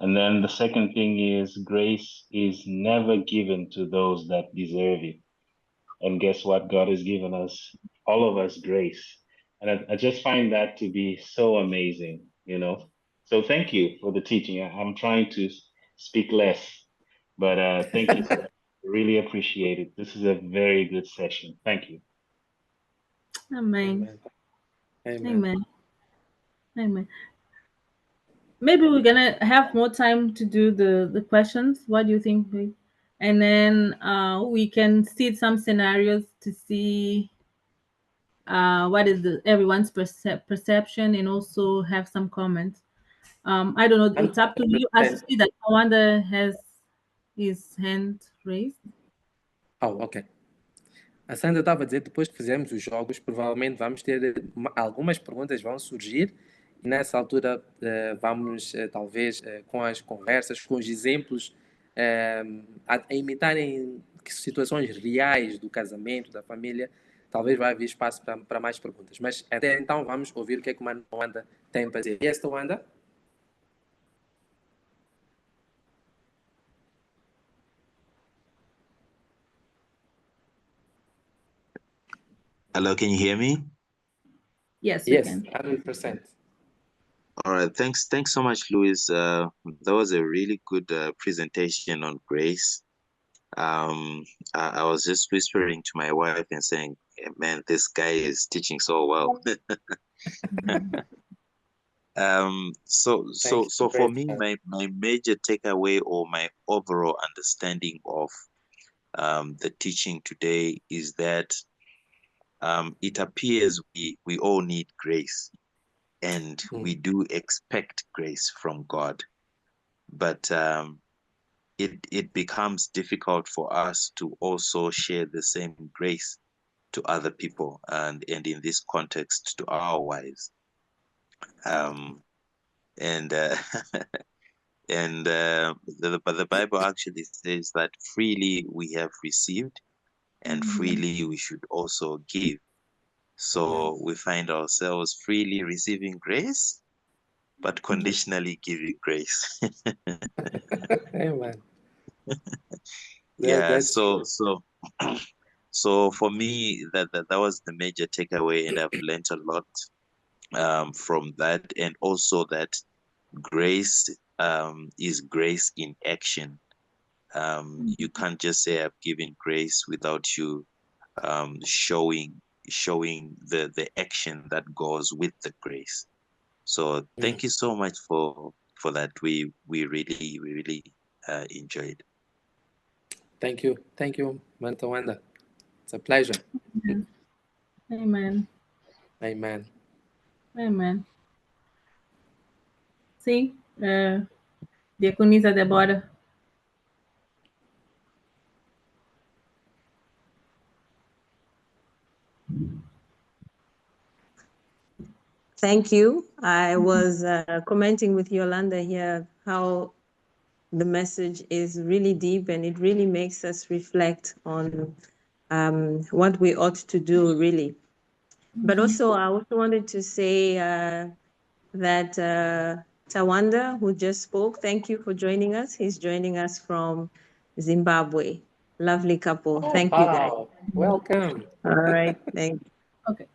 And then the second thing is grace is never given to those that deserve it. And guess what? God has given us, all of us, grace. And I just find that to be so amazing, you know? So thank you for the teaching. I'm trying to speak less, but thank you. Really appreciate it. This is a very good session. Thank you. Amen. Amen. Amen. Amen. Maybe we're gonna have more time to do the questions. What do you think? And then we can see some scenarios to see what is everyone's perception, and also have some comments. I don't know. It's up to you. I see that Wanda has his hand raised. Oh, ok. A Sandra estava a dizer, depois que fizermos os jogos, provavelmente vamos ter algumas perguntas vão surgir e nessa altura vamos, talvez, com as conversas, com os exemplos, a imitarem situações reais do casamento, da família, talvez vai haver espaço para mais perguntas. Mas até então vamos ouvir o que é que a Wanda tem para dizer. Yes, Wanda? Hello, can you hear me? Yes, yes, we can. 100%. All right, thanks so much, Louis. That was a really good presentation on grace. I was just whispering to my wife and saying, "Eh, man, this guy is teaching so well." So for me, my major takeaway or my overall understanding of the teaching today is that it appears we all need grace, and we do expect grace from God, but it becomes difficult for us to also share the same grace to other people, and in this context to our wives. And but the Bible actually says that freely we have received, and freely we should also give. So we find ourselves freely receiving grace, but conditionally giving grace. Amen. Yeah. That's So so for me, that was the major takeaway, and I've learned a lot from that, and also that grace is grace in action. You can't just say I've given grace without you showing the action that goes with the grace. So thank you so much for that. We really enjoyed. Thank you, Man Tawanda. It's a pleasure. Amen. Amen. Amen. Sim, Diaconisa Débora. Thank you. I was commenting with Yolanda here how the message is really deep, and it really makes us reflect on what we ought to do, really. But also, I also wanted to say that Tawanda, who just spoke, thank you for joining us. He's joining us from Zimbabwe. Lovely couple. Thank you, guys. Welcome. All right, thank you. Ok.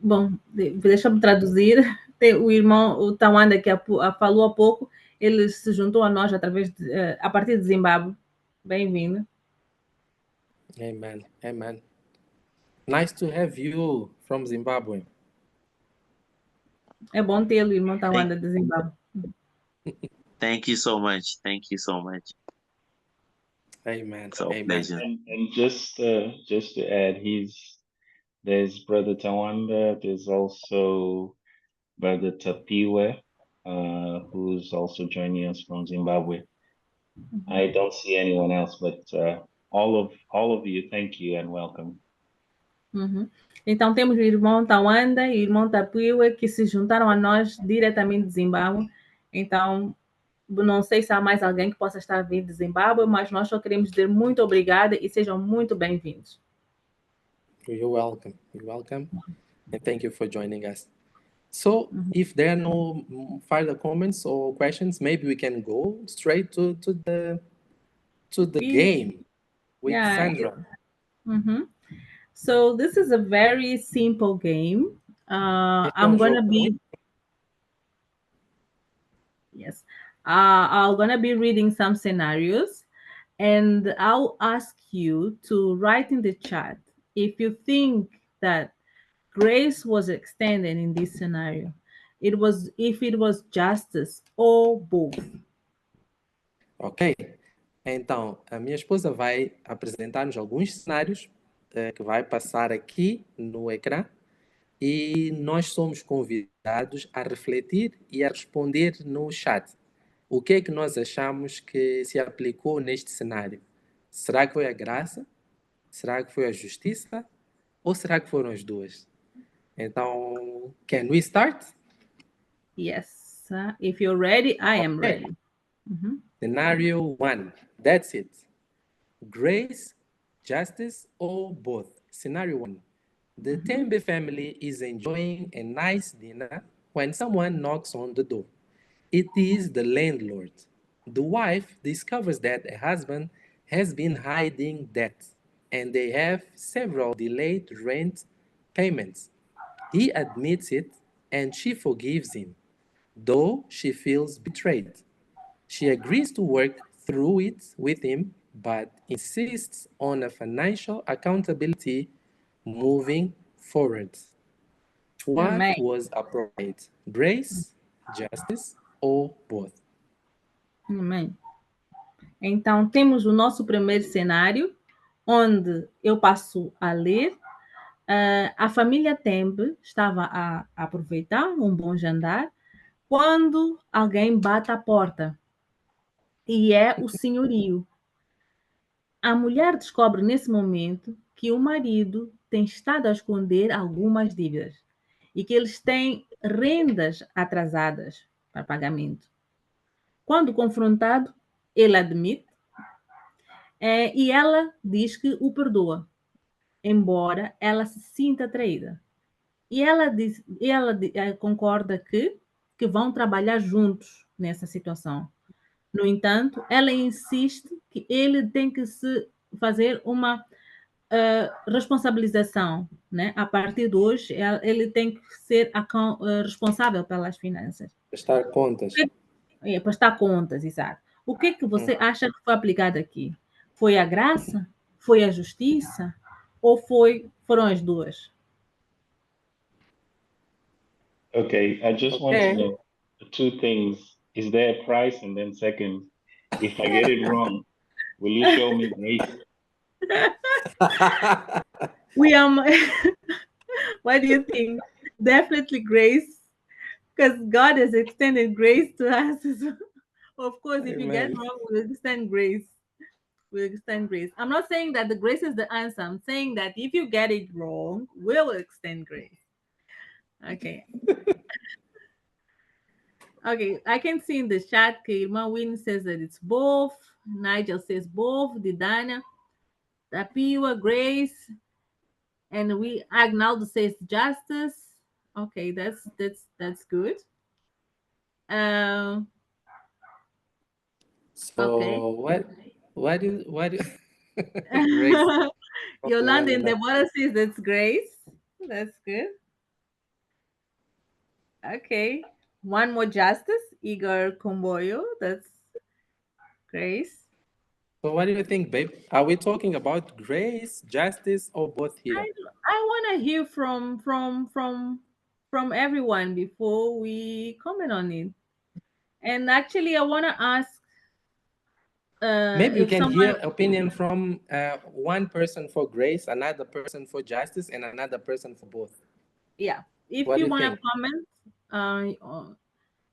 Bom, deixa-me traduzir. Tem o irmão, o Tawanda, que falou há pouco, ele se juntou a nós a partir de Zimbábue. Bem-vindo. Amen. Amen. Nice to have you from Zimbabwe. É bom tê-lo, irmão Tawanda, de Zimbábue. Thank you so much. Thank you so much. Amen. So Amen. pleasure. And just to add, there's Brother Tawanda, there's also Brother Tapiwe, who's also joining us from Zimbabwe. I don't see anyone else, but all of you, thank you and welcome. Então, temos o irmão Tawanda e o irmão Tapiwe, que se juntaram a nós diretamente de Zimbábue. Então, não sei se há mais alguém que possa estar vindo de Zimbábue, mas nós só queremos dizer muito obrigada e sejam muito bem-vindos. You're welcome. You're welcome. And thank you for joining us. So, if there are no further comments or questions, maybe we can go straight to the game with Sandra. So this is a very simple game. I'm gonna be reading some scenarios, and I'll ask you to write in the chat if you think that grace was extended in this scenario. If it was justice or both. Ok. Então, a minha esposa vai apresentar-nos alguns cenários que vai passar aqui no ecrã, e nós somos convidados a refletir e a responder no chat. O que é que nós achamos que se aplicou neste cenário? Será que foi a graça? Será que foi a justiça? Ou será que foram as duas? Então, can we start? Yes. If you're ready, I am ready. Scenario 1. That's it. Grace, justice, or both. Scenario 1. The Tembe family is enjoying a nice dinner when someone knocks on the door. It is the landlord. The wife discovers that a husband has been hiding debt, and they have several delayed rent payments. He admits it, and she forgives him. though she feels betrayed. She agrees to work through it with him, but insists on a financial accountability moving forward. What Amém. was appropriate? Grace, justice, or both? Amém. Então, temos o nosso primeiro cenário, onde eu passo a ler. A família Tembe estava a aproveitar um bom jantar quando alguém bate à porta. E é o senhorio. A mulher descobre nesse momento que o marido tem estado a esconder algumas dívidas e que eles têm rendas atrasadas para pagamento. Quando confrontado, ele admite e ela diz que o perdoa, embora ela se sinta traída. E ela concorda que vão trabalhar juntos nessa situação. No entanto, ela insiste que ele tem que se fazer uma responsabilização, né? A partir de hoje, ele tem que ser responsável pelas finanças. Prestar contas. Prestar contas, exato. O que você acha que foi aplicado aqui? Foi a graça? Foi a justiça? Ou foram as duas? Okay, I just want to know two things. Is there a price? And then second, if I get it wrong, will you show me grace? What do you think? Definitely grace, because God has extended grace to us. Of course, if you get wrong, we'll extend grace. We'll extend grace. I'm not saying that the grace is the answer. I'm saying that if you get it wrong, we'll extend grace. Okay. Okay, I can see in the chat, Irma Win says that it's both. Nigel says both. Didana, Tapiwa, Grace, and Agnaldo says justice. Okay, that's good. So what do Grace? Yolanda in the bottom says that's Grace. That's good. Okay. One more justice, Igor Comboyo. That's Grace. So what do you think, babe? Are we talking about grace, justice, or both here? I want to hear from everyone before we comment on it. And actually, I want to ask. Maybe you can hear opinion from one person for grace, another person for justice, and another person for both. Yeah. If you want to comment,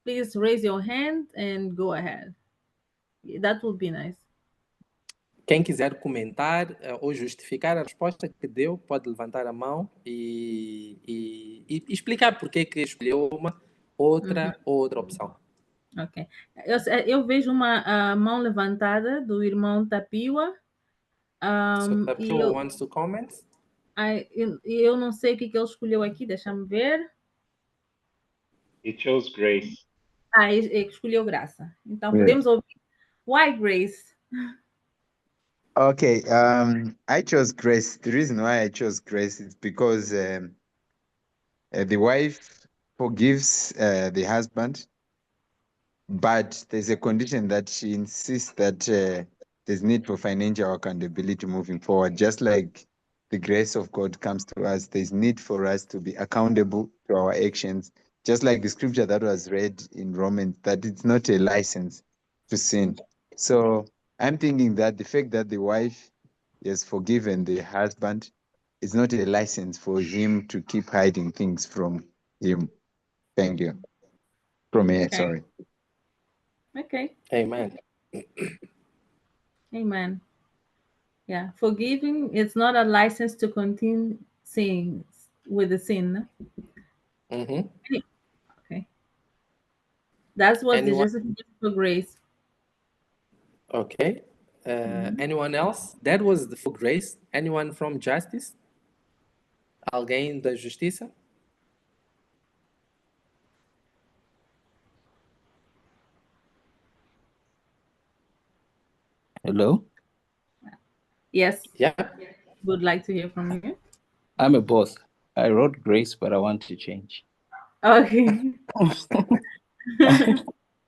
please raise your hand and go ahead. That would be nice. Quem quiser comentar ou justificar a resposta que deu, pode levantar a mão e explicar por que escolheu uma outra opção. Ok. Eu vejo uma mão levantada do irmão Tapiwa. So Tapiwa wants to comment? Eu não sei o que ele escolheu aqui, deixa-me ver. He chose grace. Ele escolheu graça. Então, podemos ouvir. Why grace? Okay, I chose grace. The reason why I chose grace is because the wife forgives the husband, but there's a condition that she insists that there's need for financial accountability moving forward. Just like the grace of God comes to us, there's need for us to be accountable to our actions. Just like the scripture that was read in Romans, that it's not a license to sin. So I'm thinking that the fact that the wife has forgiven the husband is not a license for him to keep hiding things from him. Thank you. From here, sorry. Okay. Amen. Amen. Yeah, forgiving, it's not a license to continue sin with the sin. Mm-hmm. Okay. That's what the justification for grace. Okay. Anyone else? That was for grace. Anyone from justice? Alguém da justiça? Hello? Yes. Yeah. Would like to hear from you. I'm a boss. I wrote grace, but I want to change. Okay.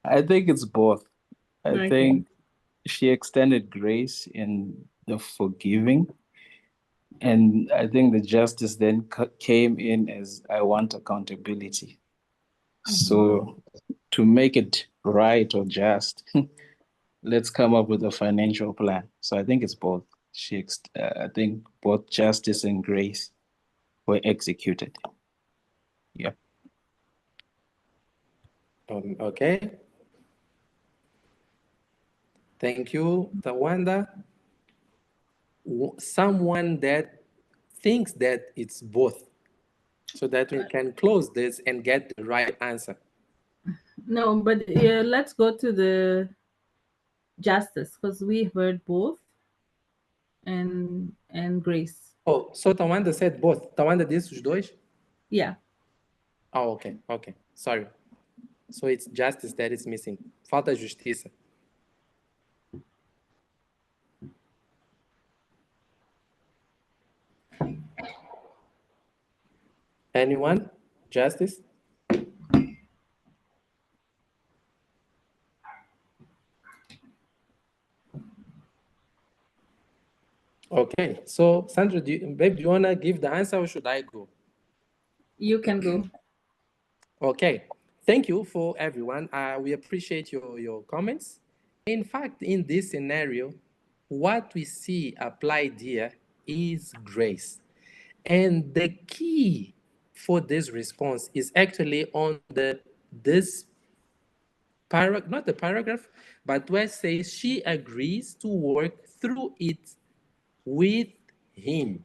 I think it's both. I Okay. think she extended grace in the forgiving, and I think the justice then came in as I want accountability. So to make it right or just, let's come up with a financial plan. So I think it's both. I think both justice and grace were executed. Yeah. Okay. Thank you, Tawanda. Someone that thinks that it's both, so that we can close this and get the right answer. No, but let's go to the justice, because we heard both and grace. Oh, so Tawanda said both. Tawanda disse os dois? Yeah. Oh, okay, okay. Sorry. So it's justice that is missing. Falta justiça. Anyone? Justice? Okay, so Sandra, do you want to give the answer or should I go? You can go. Okay, thank you for everyone. We appreciate your comments. In fact, in this scenario, what we see applied here is grace. And the key for this response is actually on this paragraph, not the paragraph, but where it says she agrees to work through it with him.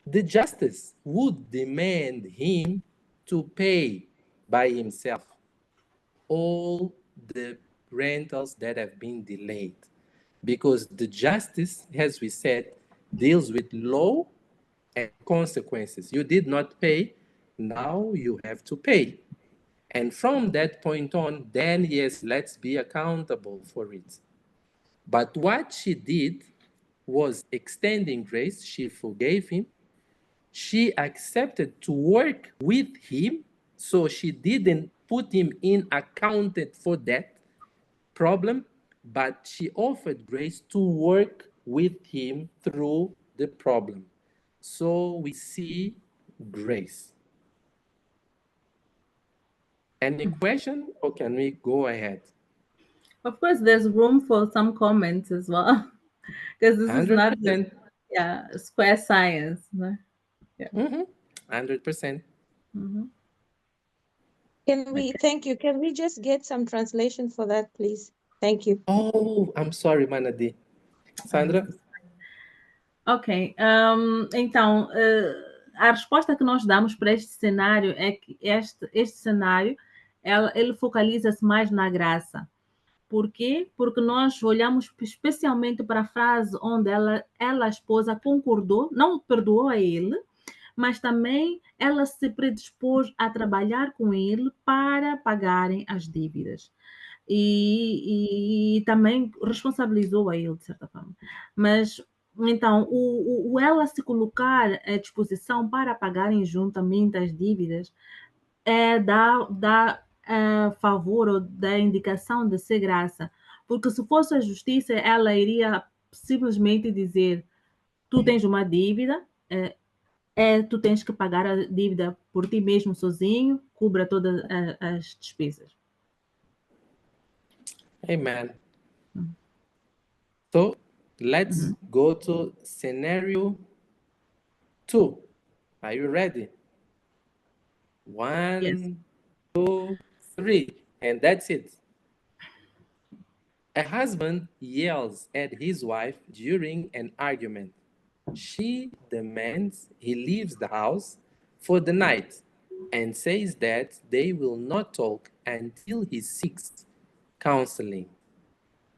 The justice would demand him to pay by himself all the rentals that have been delayed, because the justice, as we said, deals with law and consequences. You did not pay, now you have to pay. And from that point on, then yes, let's be accountable for it. But what she did was extending grace. She forgave him. She accepted to work with him, so she didn't put him in accounted for that problem, but she offered grace to work with him through the problem. So we see grace. Any question, or can we go ahead? Of course, there's room for some comments as well, because this is not 100%. square science. No? Yeah. 100%. Thank you. Can we just get some translation for that, please? Thank you. Oh, I'm sorry, Manadi. Sandra? Ok. Então, a resposta que nós damos para este cenário é que este cenário, ele focaliza-se mais na graça. Por quê? Porque nós olhamos especialmente para a frase onde a esposa concordou, não perdoou a ele, mas também ela se predispôs a trabalhar com ele para pagarem as dívidas. E também responsabilizou a ele, de certa forma. Mas, então, o ela se colocar à disposição para pagarem juntamente as dívidas dá favor ou da indicação de ser graça. Porque se fosse a justiça, ela iria simplesmente dizer: tu tens uma dívida, tu tens que pagar a dívida por ti mesmo sozinho, cubra todas as despesas. Amen. So let's go to scenario 2. Are you ready? 1, Yes. 2, 3, and that's it. A husband yells at his wife during an argument. She demands he leaves the house for the night and says that they will not talk until he seeks counseling.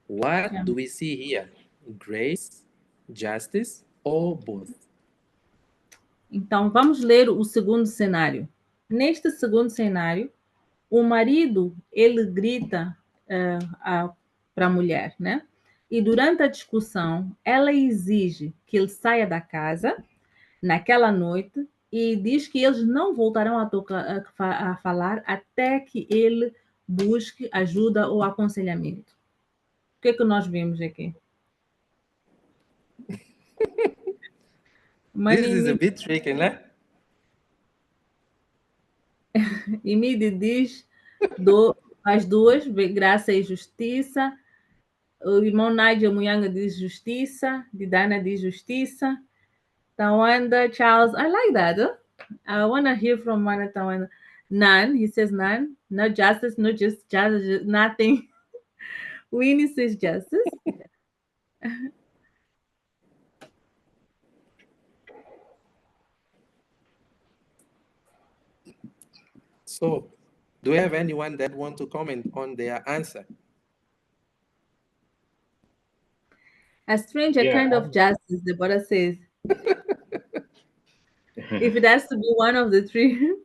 What do we see here? Grace, justice, or both? Então, vamos ler o segundo cenário. Neste segundo cenário, o marido, ele grita para a mulher, né? E durante a discussão, ela exige que ele saia da casa naquela noite e diz que eles não voltarão a falar até que ele busque ajuda ou aconselhamento. O que é que nós vimos aqui? This is a bit tricky, né? Imide diz as duas, graça e justiça. O irmão Nigel Muyanga diz justiça. Didana diz justiça. Tawanda Charles, I like that. Huh? I want to hear from Mana Tawanda. None, he says none. No justice, no just justice, nothing. Winnie says justice. So, do we have anyone that want to comment on their answer? A stranger kind of justice, Deborah says. If it has to be one of the three.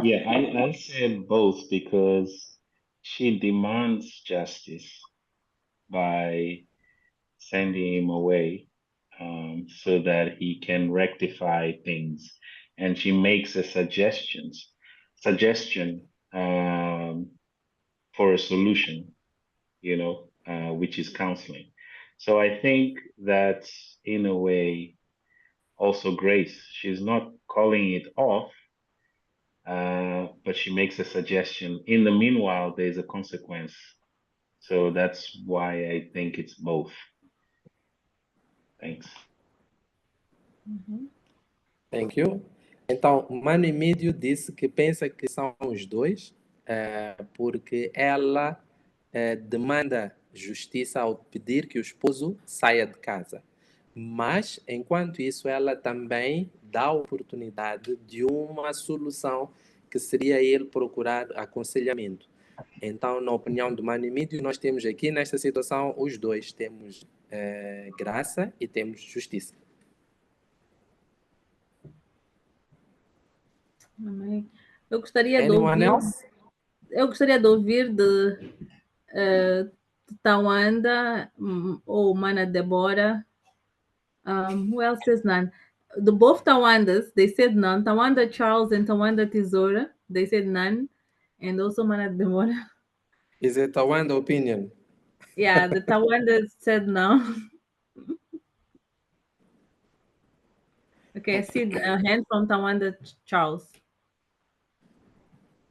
Yeah, I said both because she demands justice by sending him away so that he can rectify things. And she makes a suggestion for a solution, which is counseling. So I think that in a way, also Grace, she's not calling it off, but she makes a suggestion. In the meanwhile, there's a consequence. So that's why I think it's both. Thanks. Thank you. Então, Mano Emílio disse que pensa que são os dois, porque ela demanda justiça ao pedir que o esposo saia de casa. Mas, enquanto isso, ela também dá a oportunidade de uma solução que seria ele procurar aconselhamento. Então, na opinião do Mano Emílio, nós temos aqui, nesta situação, os dois. Temos graça e temos justiça. Amém. Eu gostaria Anyone else? Eu gostaria de ouvir de Tawanda ou Mana Deborah. Who else says none? The both Tawandas, they said none. Tawanda Charles and Tawanda Tesoura, they said none. And also Mana Deborah. Is it Tawanda opinion? Yeah, the Tawanda said no. Okay, I see a hand from Tawanda Charles.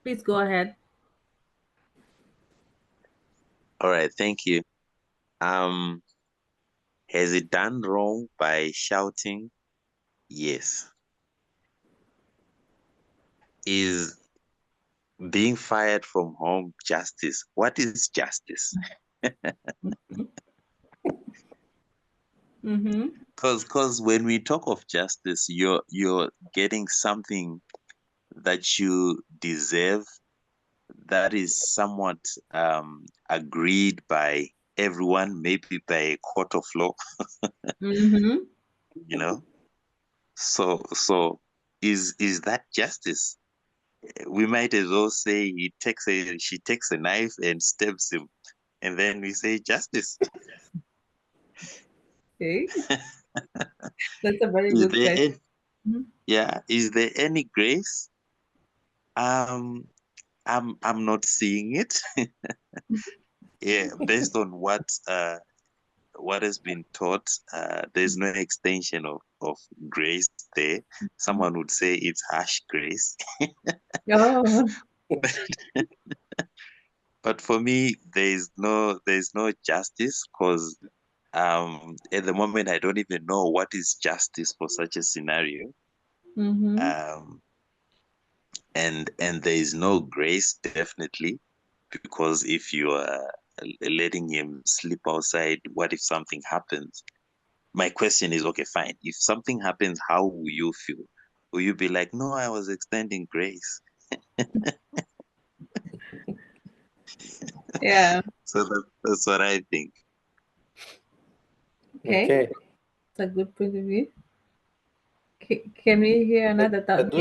Please go ahead. All right, thank you. Has it done wrong by shouting? Yes. Is being fired from home justice? What is justice? Because when we talk of justice, you're getting something that you deserve, that is somewhat agreed by everyone, maybe by a court of law. You know, so is that justice? We might as well say she takes a knife and stabs him, and then we say justice. Okay. That's a very good question. Yeah, is there any grace? I'm not seeing it. Yeah, based on what has been taught, there's no extension of grace there. Someone would say it's harsh grace. Oh. But for me, there's no justice, because at the moment I don't even know what is justice for such a scenario. And there is no grace, definitely, because if you are letting him sleep outside, what if something happens? My question is, okay, fine. If something happens, how will you feel? Will you be like, no, I was extending grace? Yeah. So that's what I think. Okay. That's a good point of view. Can we hear another thought?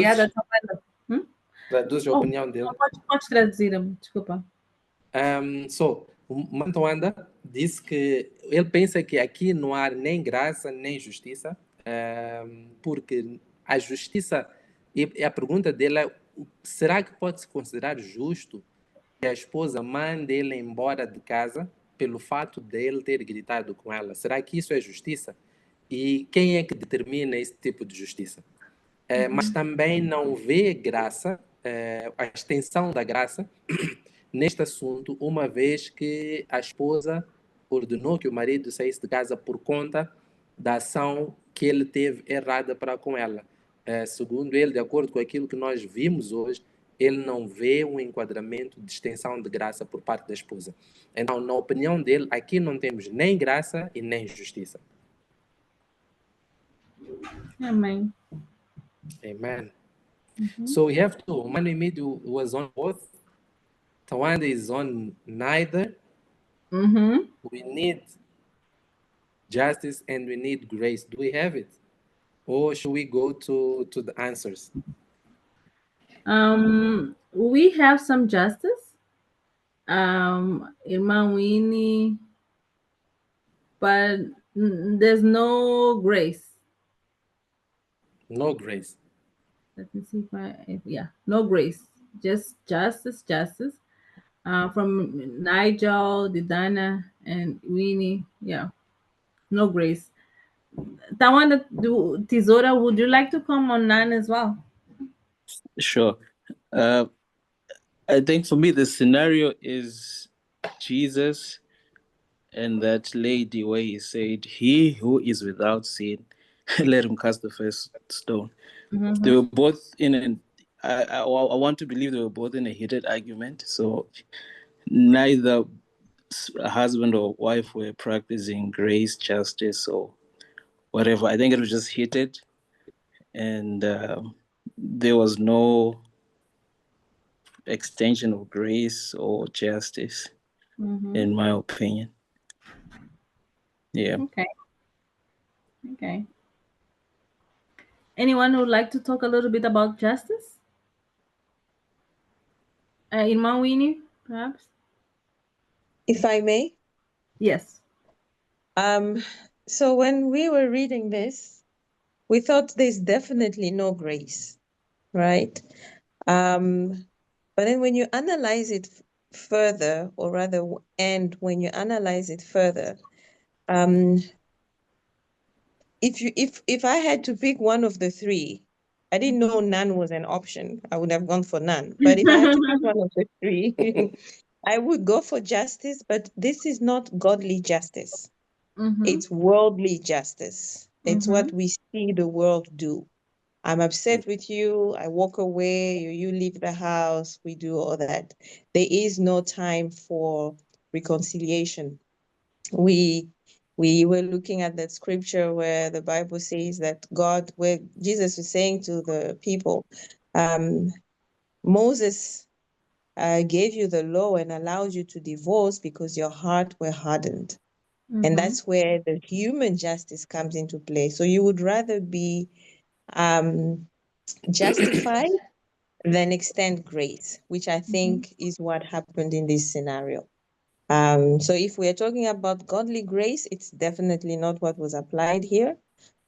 Traduz a opinião dele. Pode traduzir, desculpa. So, o Mantoanda disse que ele pensa que aqui não há nem graça nem justiça, porque a justiça, e a pergunta dele é, será que pode se considerar justo a esposa manda ele embora de casa pelo fato dele ter gritado com ela. Será que isso é justiça? E quem é que determina esse tipo de justiça? Mas também não vê graça, a extensão da graça neste assunto, uma vez que a esposa ordenou que o marido saísse de casa por conta da ação que ele teve errada para com ela. Segundo ele, de acordo com aquilo que nós vimos hoje, ele não vê um enquadramento de extensão de graça por parte da esposa. Então, na opinião dele, aqui não temos nem graça e nem justiça. Amém. Amen. So we have to, Manuel was on both. Tawanda is on neither. We need justice and we need grace. Do we have it? Or should we go to the answers? We have some justice. Irmã Winnie, but there's no grace. No grace. Let me see if no grace. Just justice. From Nigel, Didana, and Winnie. Yeah, no grace. Tawanda, Tesoura, would you like to come on none as well? Sure. I think for me, the scenario is Jesus and that lady where he said, "He who is without sin, let him cast the first stone." They were both in I want to believe they were both in a heated argument. So neither husband or wife were practicing grace, justice, or whatever. I think it was just heated, and there was no extension of grace or justice, in my opinion. Yeah. Okay. Anyone who would like to talk a little bit about justice? Irmã Winnie, perhaps? If I may? Yes. So when we were reading this, we thought there's definitely no grace, right? But then when you analyze it further, or rather, and when you analyze it further, if I had to pick one of the three, I didn't know none was an option. I would have gone for none. But if I had to pick one of the three, I would go for justice. But this is not godly justice. It's worldly justice. It's what we see the world do. I'm upset with you. I walk away. You leave the house. We do all that. There is no time for reconciliation. We were looking at that scripture where the Bible says that where Jesus is saying to the people, Moses gave you the law and allowed you to divorce because your heart were hardened. And that's where the human justice comes into play. So you would rather be justified than extend grace, which I think is what happened in this scenario. So if we're talking about godly grace, it's definitely not what was applied here.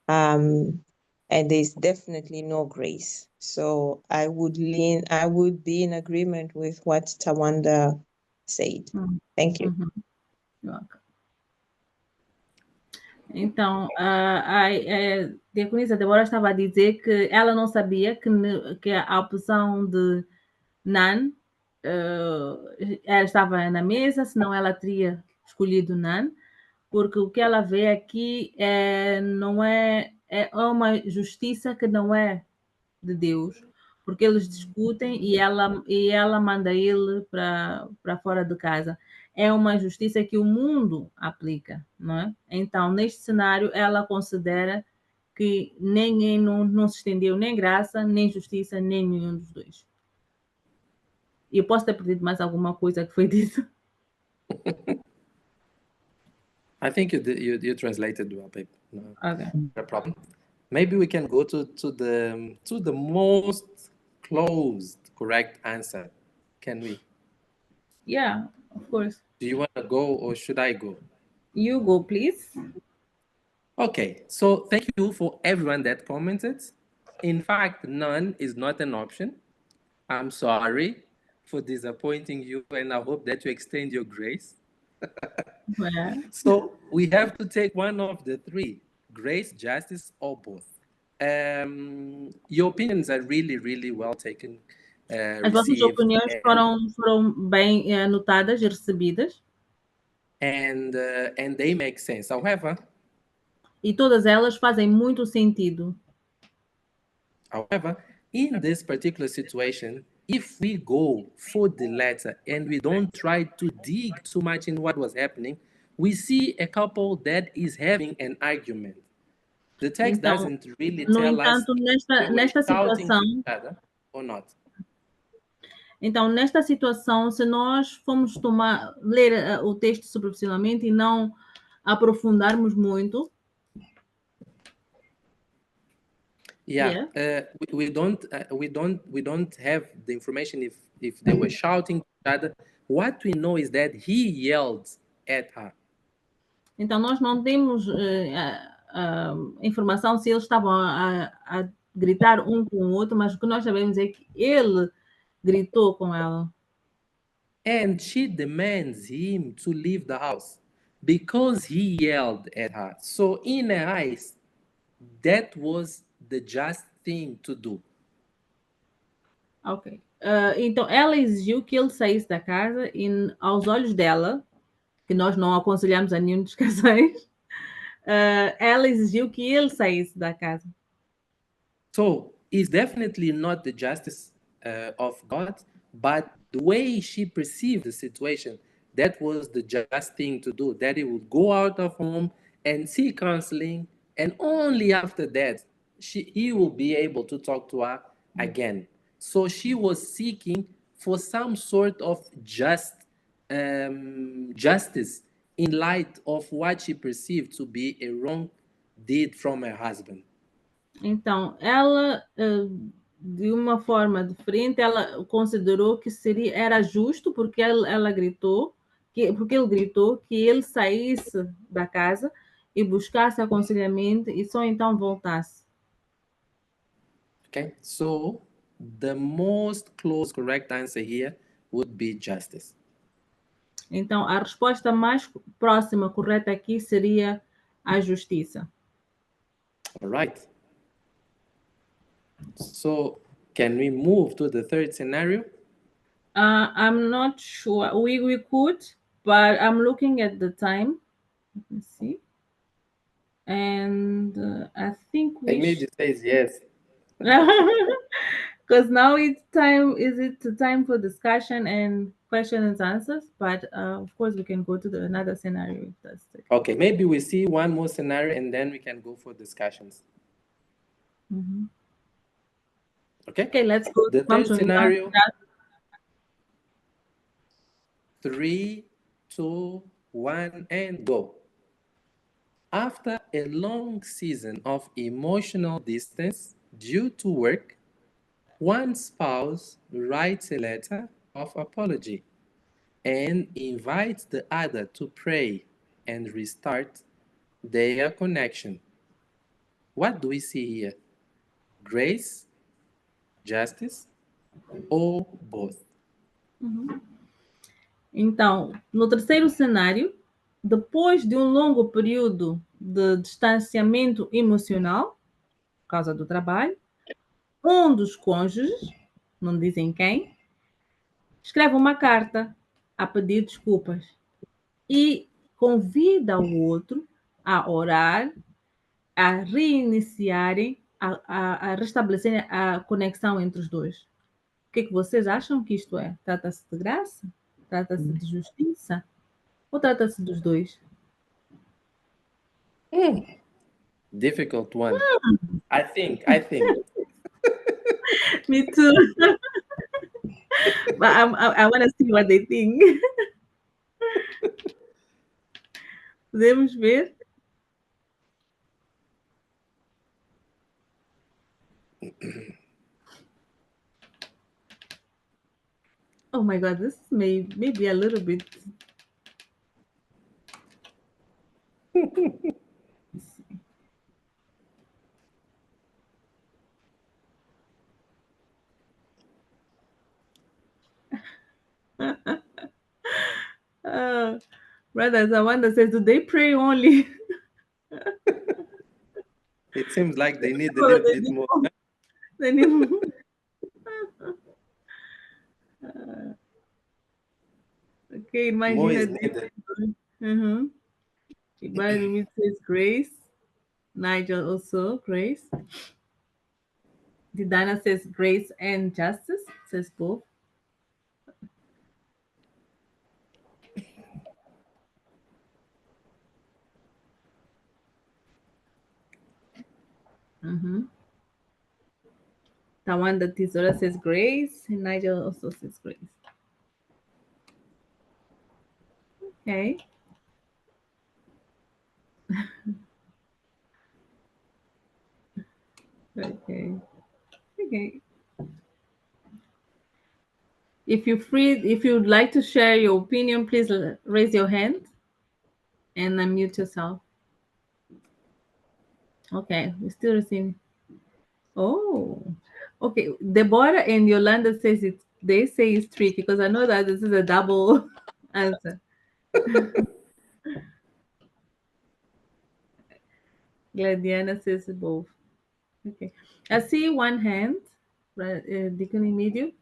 And there's definitely no grace. So I would be in agreement with what Tawanda said. Thank you. You're welcome. Então, a diaconisa Débora estava a dizer que ela não sabia que a opção de Nan ela estava na mesa, senão ela teria escolhido Nan, porque o que ela vê aqui é uma justiça que não é de Deus, porque eles discutem e ela manda ele para fora de casa. É uma justiça que o mundo aplica, não é? Então, neste cenário, ela considera que ninguém não se estendeu nem graça, nem justiça, nem nenhum dos dois. E eu posso ter perdido mais alguma coisa que foi dito? I think you translated well, babe. No, Okay. no problem. Maybe we can go to the most closed correct answer. Can we? Yeah, of course. Do you want to go or should I go? You go, please. Okay, so thank you for everyone that commented. In fact, none is not an option. I'm sorry. for disappointing you, and I hope that you extend your grace. Yeah. So we have to take one of the three: grace, justice, or both. Your opinions are really, really well taken, As vossas received, opiniões foram bem anotadas e recebidas, and they make sense. However, e todas elas fazem muito sentido. in this particular situation, if we go for the letter and we don't try to dig too much in what was happening, we see a couple that is having an argument. The text Então, doesn't really no tell us entanto, if they were nesta shouting to situação, each other or not. então, nesta situação, se nós formos ler o texto superficialmente e não aprofundarmos muito, we don't have the information if they were shouting to each other. What we know is that he yelled at her. Então, nós não temos informação se eles estavam a gritar um com o outro, mas o que nós sabemos é que ele gritou com ela. And she demands him to leave the house because he yelled at her. So in her eyes, that was the just thing to do. Ok. Então, ela exigiu que ele saísse da casa e, aos olhos dela, que nós não aconselhamos a nenhum dos casais, ela exigiu que ele saísse da casa. So it's definitely not the justice of God, but the way she perceived the situation, that was the just thing to do, that he would go out of home and seek counseling, and only after that, he will be able to talk to her again. So she was seeking for some sort of justice in light of what she perceived to be a wrong deed from her husband. Então, ela, de uma forma diferente, ela considerou que era justo, porque ela gritou, porque ele gritou que ele saísse da casa e buscasse aconselhamento e só então voltasse. Okay, so the most close correct answer here would be justice. Então, a resposta mais próxima, correta aqui, seria a justiça. All right. So can we move to the third scenario? I'm not sure. We could, but I'm looking at the time. Let me see. And I think we Emily says yes. because now it's time. Is it time for discussion and questions and answers? But of course, we can go to another scenario if that's it. Okay, maybe we see one more scenario and then we can go for discussions. Mm-hmm. Okay, let's go. The third scenario. 3, 2, 1, and go. After a long season of emotional distance due to work, one spouse writes a letter of apology and invites the other to pray and restart their connection. What do we see here? Grace, justice, or both? Uhum. Então, no terceiro cenário, depois de um longo período de distanciamento emocional, por causa do trabalho, um dos cônjuges, não dizem quem, escreve uma carta a pedir desculpas e convida o outro a orar, a reiniciarem, a restabelecerem a conexão entre os dois. O que vocês acham que isto é? Trata-se de graça? Trata-se de justiça? Ou trata-se dos dois? Difficult one. I think. Me too. But I want to see what they think. Podemos ver? Oh my God, this may be a little bit. Brother Zawanda says, do they pray only? It seems like they need a little bit more. They need more. Okay, More is imagine needed. Ibari says grace. Nigel also grace. Didana says grace and justice. Says both. Tawanda Tisora says grace, and Nigel also says grace. Okay. Okay. If you'd like to share your opinion, please raise your hand and unmute yourself. Okay, we're still receiving. Oh, okay. Deborah and Yolanda says they say it's tricky because I know that this is a double answer. Gladiana says both. Okay. I see one hand, Deacon Emidio.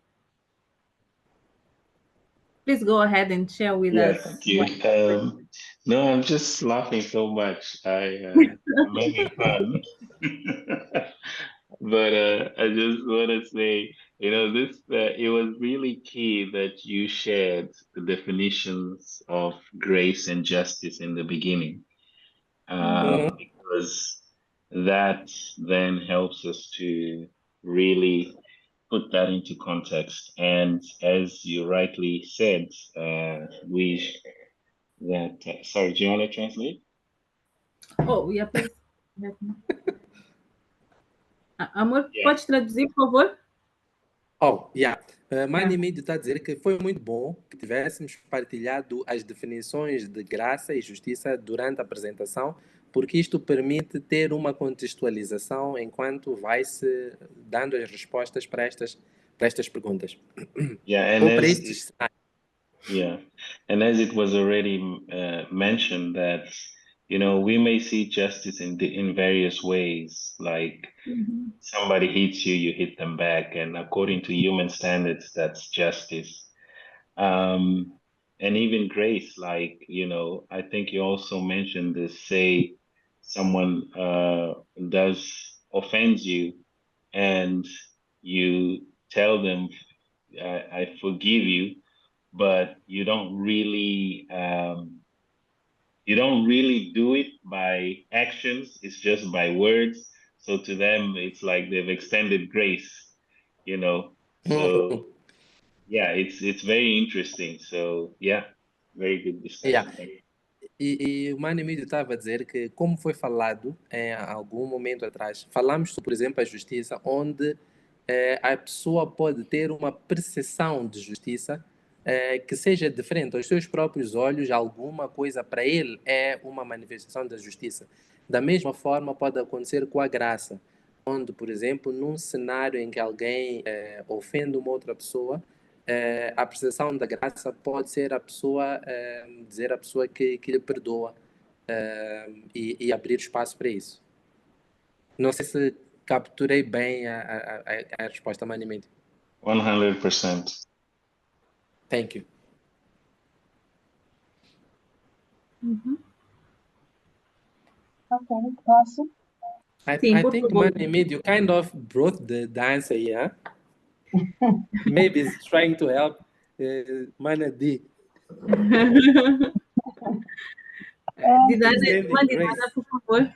Please go ahead and share with us. Thank you. No, I'm just laughing so much. I'm having fun. But I just want to say, this it was really key that you shared the definitions of grace and justice in the beginning, because that then helps us to really put that into context. And as you rightly said, sorry, do you want to translate? Oh, yeah, please. Amor, pode traduzir, por favor? Oh, yeah. Mani Mídio está a dizer que foi muito bom que tivéssemos partilhado as definições de graça e justiça durante a apresentação, porque isto permite ter uma contextualização enquanto vai-se dando as respostas para estas perguntas. Yeah, ou para estes cenários. Yeah, and as it was already mentioned that, we may see justice in various ways, like somebody hits you, you hit them back, and according to human standards, that's justice. And even grace, like, I think you also mentioned this, say someone offends you and you tell them, I forgive you, but you don't really do it by actions. It's just by words. So to them, it's like they've extended grace, So yeah, it's very interesting. So yeah, very good discussion. Yeah. E o Mani Mídio estava a dizer que, como foi falado em algum momento atrás, falamos, por exemplo, a justiça, onde a pessoa pode ter uma percepção de justiça que seja diferente aos seus próprios olhos. Alguma coisa para ele é uma manifestação da justiça. Da mesma forma pode acontecer com a graça, onde, por exemplo, num cenário em que alguém ofende uma outra pessoa, a percepção da graça pode ser a pessoa dizer à pessoa que lhe perdoa e abrir espaço para isso. Não sei se capturei bem a resposta, Mani Mídio. 100%. Thank you. Okay, awesome. I think Mani Mídio kind of brought the answer here. Maybe it's trying to help Mana D. Didana, por favor.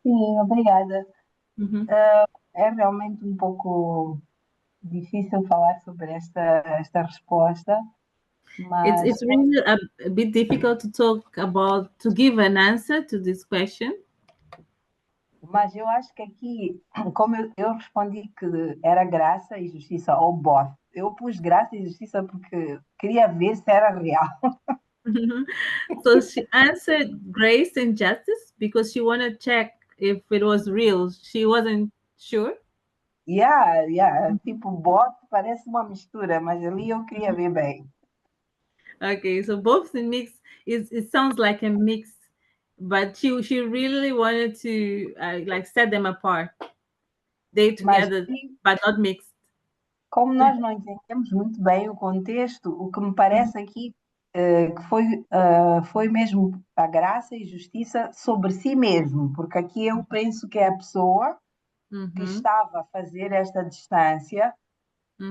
Sim, obrigada. É realmente um pouco difícil falar sobre esta resposta. Mas... It's really a bit difficult to give an answer to this question. Mas eu acho que aqui, como eu respondi que era graça e justiça, ou both. Eu pus graça e justiça porque queria ver se era real. So she answered grace and justice because she wanted to check if it was real. She wasn't sure. tipo bot, parece uma mistura, mas ali eu queria ver bem. Okay, so both the mix it sounds like a mix, but she really wanted to like set them apart. They Mas together, but not mixed. como nós não entendemos muito bem o contexto, o que me parece aqui que foi mesmo a graça e justiça sobre si mesmo, porque aqui eu penso que é a pessoa que estava a fazer esta distância,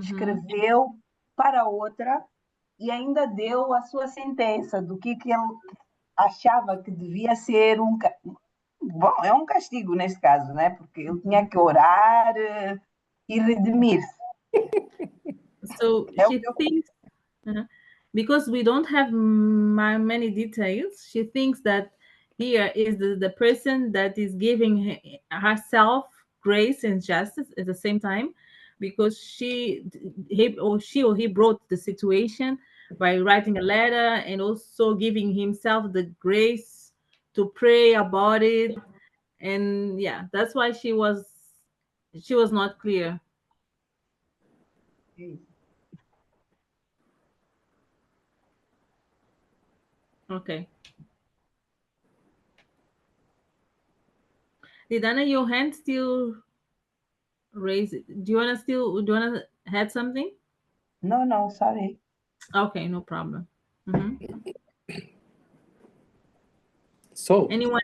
escreveu para outra e ainda deu a sua sentença do que ele achava que devia ser bom, é um castigo neste caso, né? Porque ele tinha que orar e redimir-se. So she thinks, because we don't have many details, she thinks that here is the person that is giving herself grace and justice at the same time, because he brought the situation by writing a letter and also giving himself the grace to pray about it. And yeah, that's why she was not clear. Okay. Did Anna, your hand still raise it? Do you wanna add something? No, sorry. Okay, no problem. So Anyone?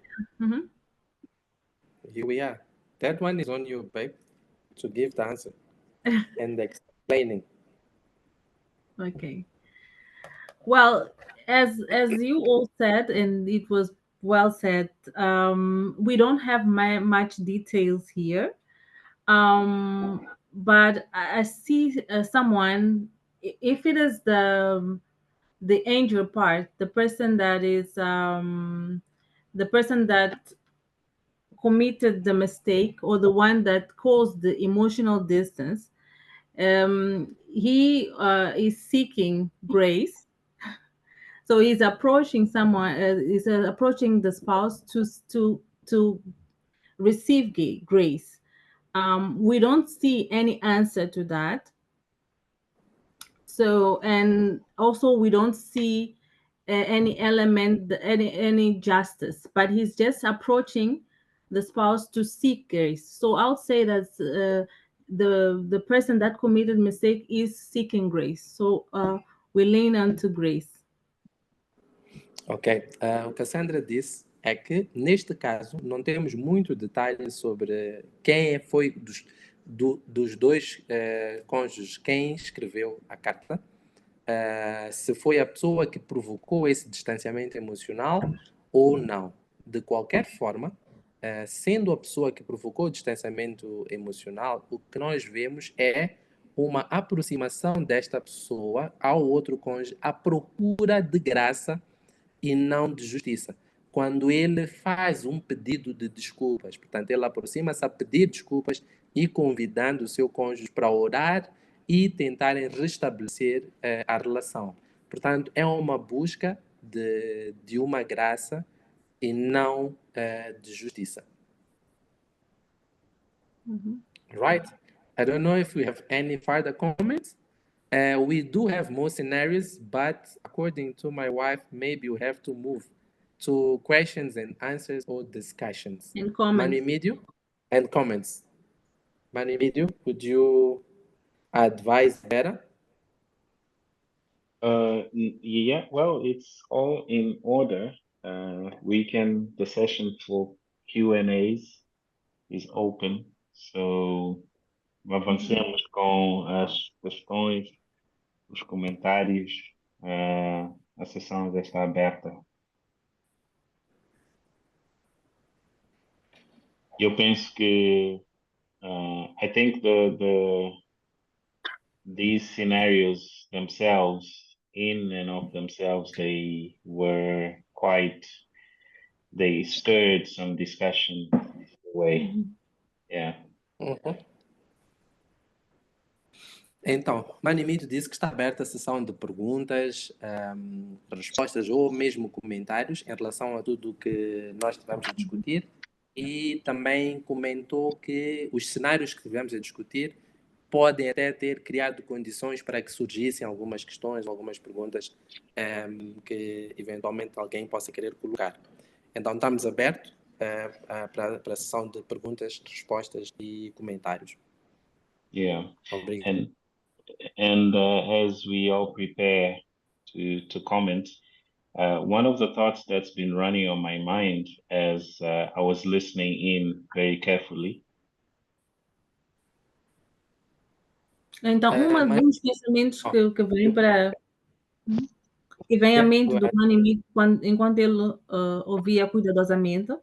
here we are. That one is on you, babe, to give the answer and explaining. Okay. Well, as you all said, and it was well said, we don't have much details here. But I see someone, if it is the angel part, the person that is the person that committed the mistake or the one that caused the emotional distance, he is seeking grace. So he's approaching someone, he's approaching the spouse to receive grace. We don't see any answer to that. So, and also we don't see any element, any justice, but he's just approaching the spouse to seek grace. So I'll say that the person that committed mistake is seeking grace. So we lean onto grace. Ok. O que a Sandra disse é que, neste caso, não temos muito detalhe sobre quem foi dos dois cônjuges quem escreveu a carta, se foi a pessoa que provocou esse distanciamento emocional ou não. De qualquer forma, sendo a pessoa que provocou o distanciamento emocional, o que nós vemos é uma aproximação desta pessoa ao outro cônjuge à procura de graça e não de justiça. Quando ele faz um pedido de desculpas, portanto, ele aproxima-se a pedir desculpas e convidando o seu cônjuge para orar e tentarem restabelecer a relação. Portanto, é uma busca de uma graça e não de justiça. Right? I don't know if we have any further comments. We do have more scenarios, but according to my wife, maybe we have to move to questions and answers or discussions. And comments. Manu Emídio, and comments. Manu Emídio, would you advise better? Yeah, well, it's all in order. The session for Q&As is open, so avancemos com as questões, os comentários, a sessão já está aberta. Eu penso que I think these scenarios themselves, in and of themselves, they stirred some discussion away. Yeah. Então, Manu Emídio disse que está aberta a sessão de perguntas, respostas ou mesmo comentários em relação a tudo o que nós tivemos a discutir. e também comentou que os cenários que tivemos a discutir podem até ter criado condições para que surgissem algumas questões, algumas perguntas que eventualmente alguém possa querer colocar. Então, estamos abertos para a sessão de perguntas, respostas e comentários. Yeah. Obrigado. And as we all prepare to comment, one of the thoughts that's been running on my mind as I was listening in very carefully. Então, um dos pensamentos que vem à mente do Manny enquanto ele ouvia cuidadosamente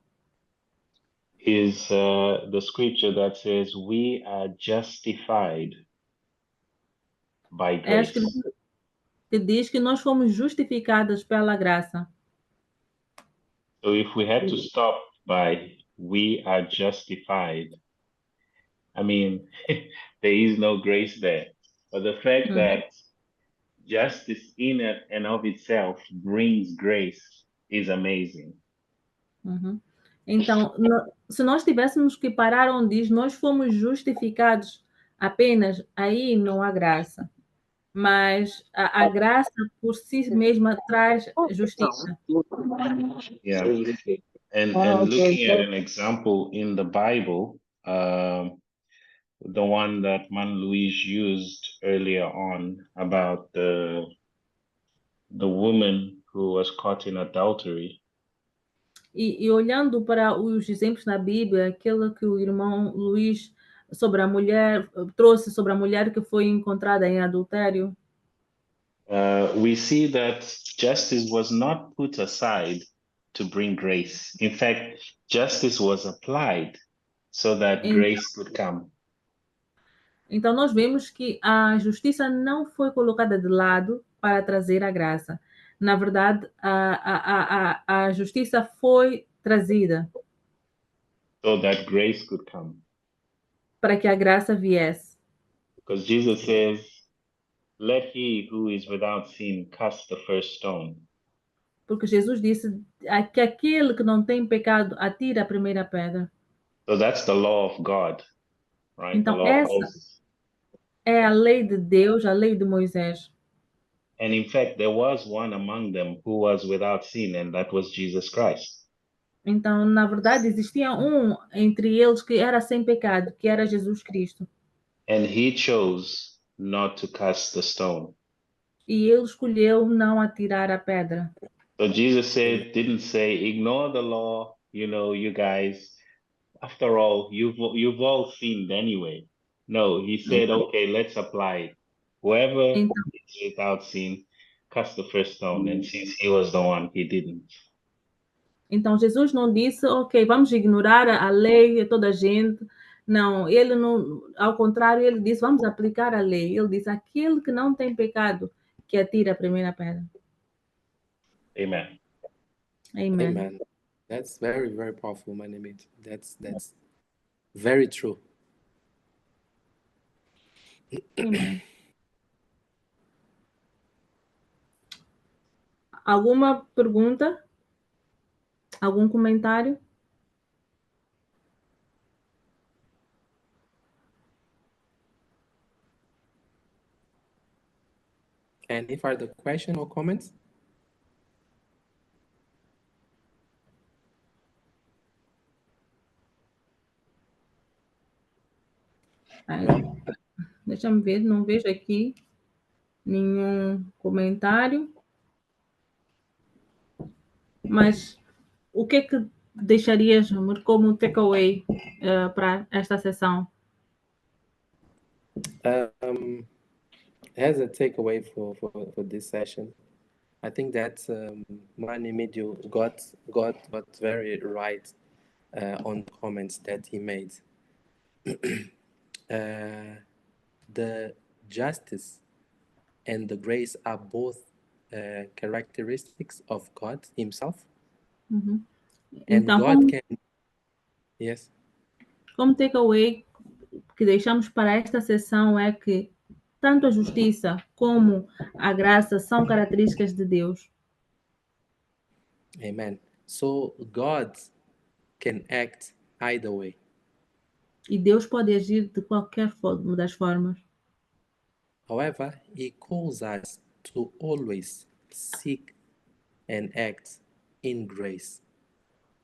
is the scripture that says we are justified by é a grace. escritura que diz que nós fomos justificados pela graça. So if we had to stop by we are justified, I mean, there is no grace there. But the fact that justice in and of itself brings grace is amazing. Então, se nós tivéssemos que parar onde diz nós fomos justificados apenas, aí não há graça. Mas a graça por si mesma traz justiça. Yeah. And looking at an example in the Bible, the one that Man Luis used earlier on about the woman who was caught in adultery. E olhando para os exemplos na Bíblia, aquele que o irmão Luís trouxe sobre a mulher que foi encontrada em adultério. We see that justice was not put aside to bring grace. In fact, justice was applied so that grace could come. Então, nós vemos que a justiça não foi colocada de lado para trazer a graça. Na verdade, a justiça foi trazida so that grace could come. Para que a graça viesse. Because Jesus says, let he who is without sin cast the first stone. Porque Jesus disse que aquele que não tem pecado atira a primeira pedra. So that's the law of God, right? Então, essa é a lei de Deus, a lei de Moisés. And in fact, there was one among them who was without sin, and that was Jesus Christ. Então, na verdade, existia entre eles que era sem pecado, que era Jesus Cristo. And he chose not to cast the stone. E ele escolheu não atirar a pedra. So Jesus didn't say, ignore the law, you guys. After all, you've all sinned anyway. No, he said, okay, let's apply it. Whoever is without sin, cast the first stone. And since he was the one, he didn't. Então, Jesus não disse, ok, vamos ignorar a lei, toda a gente. Não, ele não, ao contrário, ele disse, vamos aplicar a lei. Ele disse, aquele que não tem pecado, que atira a primeira pedra. Amen. Amen. Amen. That's very, very powerful, Manimit. That's very true. Amen. Alguma pergunta? Algum comentário? Any further question or comments? Deixa-me ver, não vejo aqui nenhum comentário. Mas o que é que deixarias como takeaway para esta sessão? As a takeaway for this session, I think that Manimidio got very right on the comments that he made. The justice and the grace are both characteristics of God himself. Uhum. And então, God can... Yes. Como takeaway que deixamos para esta sessão é que tanto a justiça como a graça são características de Deus. Amen. So God can act either way. E Deus pode agir de qualquer das formas. However, He calls us to always seek and act in grace.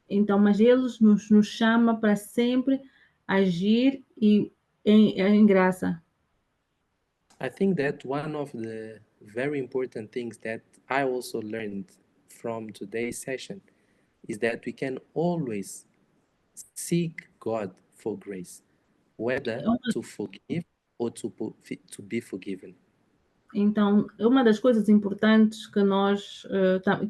Então, mas Ele nos chama para sempre agir em graça. I think that one of the very important things that I also learned from today's session is that we can always seek God for grace, whether to forgive or to be forgiven. Então, uma das coisas importantes que nós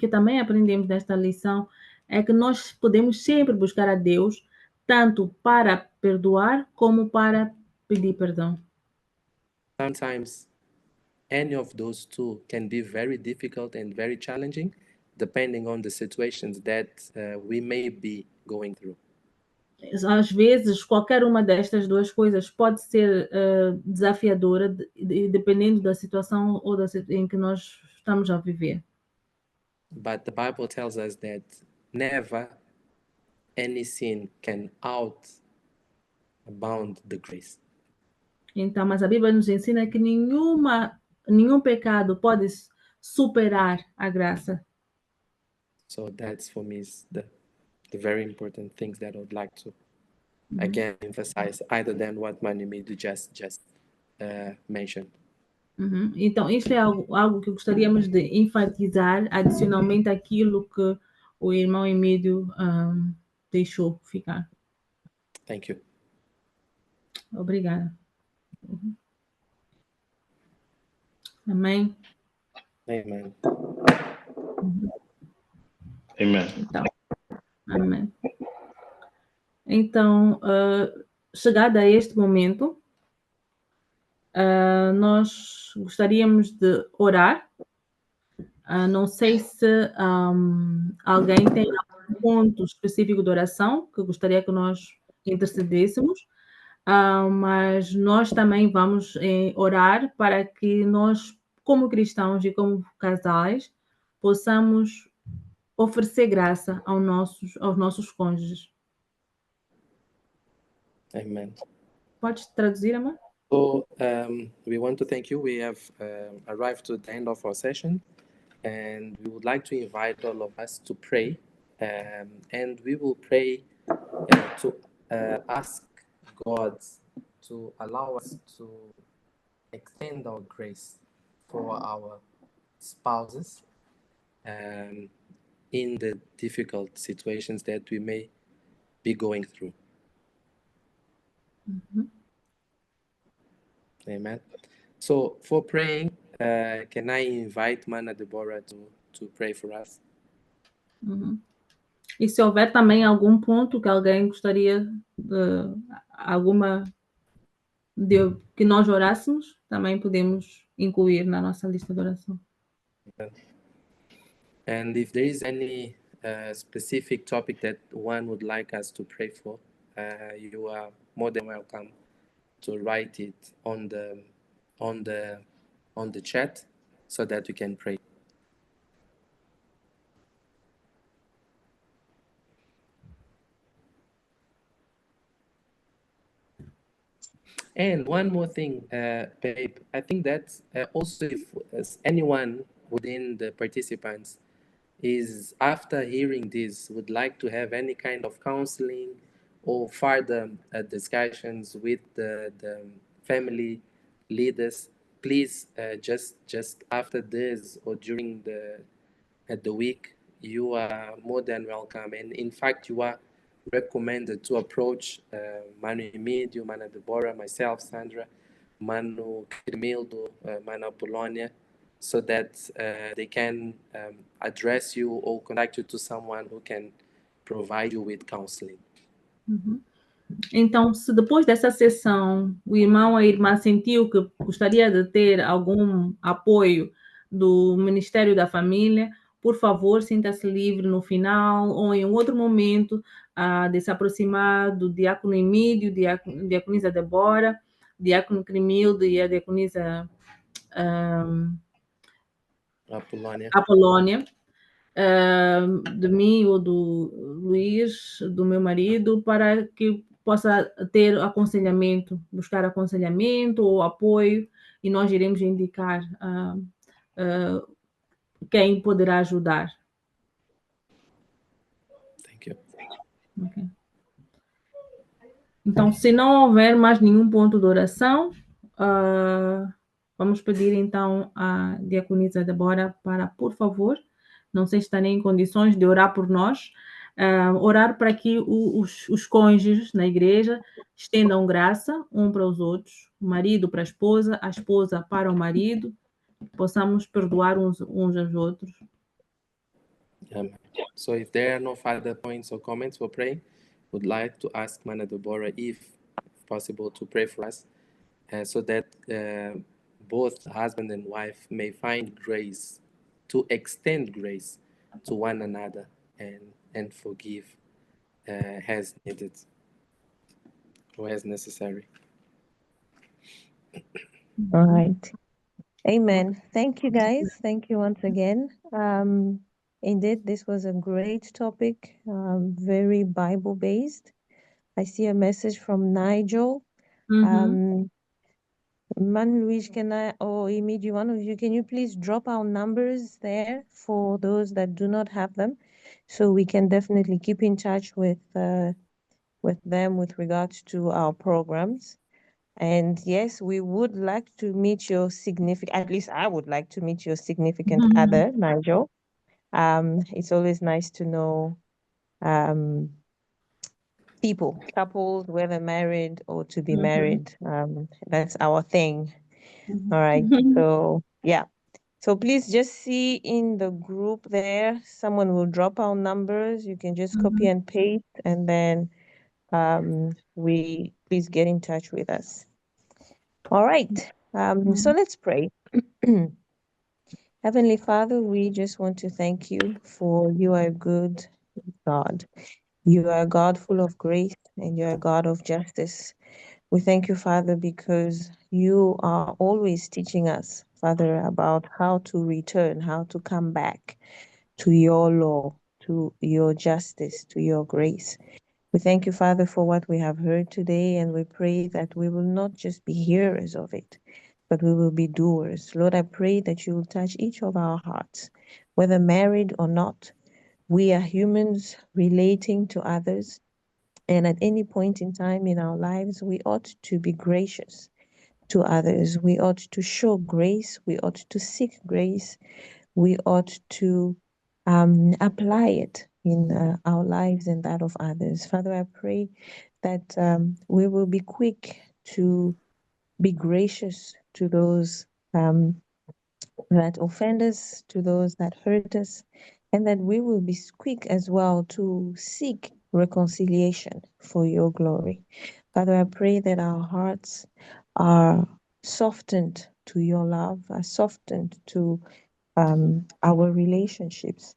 que também aprendemos nesta lição é que nós podemos sempre buscar a Deus tanto para perdoar como para pedir perdão. Sometimes any of those two can be very difficult and very challenging, depending on the situations that we may be going through. Às vezes, qualquer uma destas duas coisas pode ser desafiadora, dependendo da situação ou em que nós estamos a viver. But the Bible tells us that never any sin can outbound the grace. Então, mas a Bíblia nos ensina que nenhum pecado pode superar a graça. So that's for me is the very important things that I would like to again emphasize, other than what Manimidu just mentioned. Então, isto é algo que gostaríamos de enfatizar, adicionalmente àquilo que o irmão Emílio deixou ficar. Thank you. Obrigada. Amém? Amen. Amen. Então, amém. Então, chegado a este momento, nós gostaríamos de orar. Não sei se alguém tem algum ponto específico de oração que gostaria que nós intercedêssemos, mas nós também vamos orar para que nós, como cristãos e como casais, possamos oferecer graça aos nossos cônjuges. Amen. Pode traduzir, Amor? So we want to thank you. We have arrived to the end of our session, and we would like to invite all of us to pray, and we will pray to ask God to allow us to extend our grace for our spouses in the difficult situations that we may be going through. Amen. So for praying, can I invite Mana Deborah to pray for us? E se houver também algum ponto que alguém gostaria que nós orássemos, também podemos incluir na nossa lista de oração. And if there is any specific topic that one would like us to pray for, you are more than welcome to write it on the chat so that we can pray. And one more thing, babe, I think that also if anyone within the participants is, after hearing this, would like to have any kind of counseling or further discussions with the family leaders, please just after this or during the week, you are more than welcome. And in fact, you are recommended to approach Manu Emílio, Mana Deborah, myself, Sandra, Manu Crimildo, Mana Apollonia, so that they can address you or connect you to someone who can provide you with counseling. Então, se depois dessa sessão o irmão ou a irmã sentiu que gostaria de ter algum apoio do Ministério da Família, por favor, sinta-se livre no final ou em outro momento de se aproximar do diácono Emílio, diaconisa Débora, diácono Crimildo e a diaconisa Apolônia, de mim ou do Luís, do meu marido, para que possa ter aconselhamento, buscar aconselhamento ou apoio, e nós iremos indicar quem poderá ajudar. Thank you. Okay. Então, se não houver mais nenhum ponto de oração, vamos pedir então à diaconisa Débora para, por favor, não sei se está nem em condições de orar por nós, orar para que os cônjuges na igreja estendam graça um para os outros, o marido para a esposa para o marido, possamos perdoar uns aos outros. So if there are no further points or comments for praying, would like to ask Mana Deborah if possible to pray for us so that both husband and wife may find grace to extend grace to one another and forgive as needed or as necessary. All right. Amen. Thank you, guys. Thank you once again. Indeed, this was a great topic, very Bible-based. I see a message from Nigel. Man, Luis, or Emid, one of you, can you please drop our numbers there for those that do not have them, so we can definitely keep in touch with them with regards to our programs. And yes, we would like to meet your at least I would like to meet your significant other, Nigel. It's always nice to know people, couples, whether married or to be married. That's our thing. All right. So yeah. So please just see in the group there, someone will drop our numbers. You can just copy and paste, and then please get in touch with us. All right. So let's pray. Heavenly Father, we just want to thank you for you are a good God. You are a God full of grace, and you are a God of justice. We thank you, Father, because you are always teaching us, Father, about how to return, how to come back to your law, to your justice, to your grace. We thank you, Father, for what we have heard today, and we pray that we will not just be hearers of it, but we will be doers. Lord, I pray that you will touch each of our hearts, whether married or not. We are humans relating to others, and at any point in time in our lives, we ought to be gracious to others. We ought to show grace. We ought to seek grace. We ought to apply it in our lives and that of others. Father, I pray that we will be quick to be gracious to those that offend us, to those that hurt us, and that we will be quick as well to seek reconciliation for your glory. Father, I pray that our hearts are softened to your love, are softened to our relationships,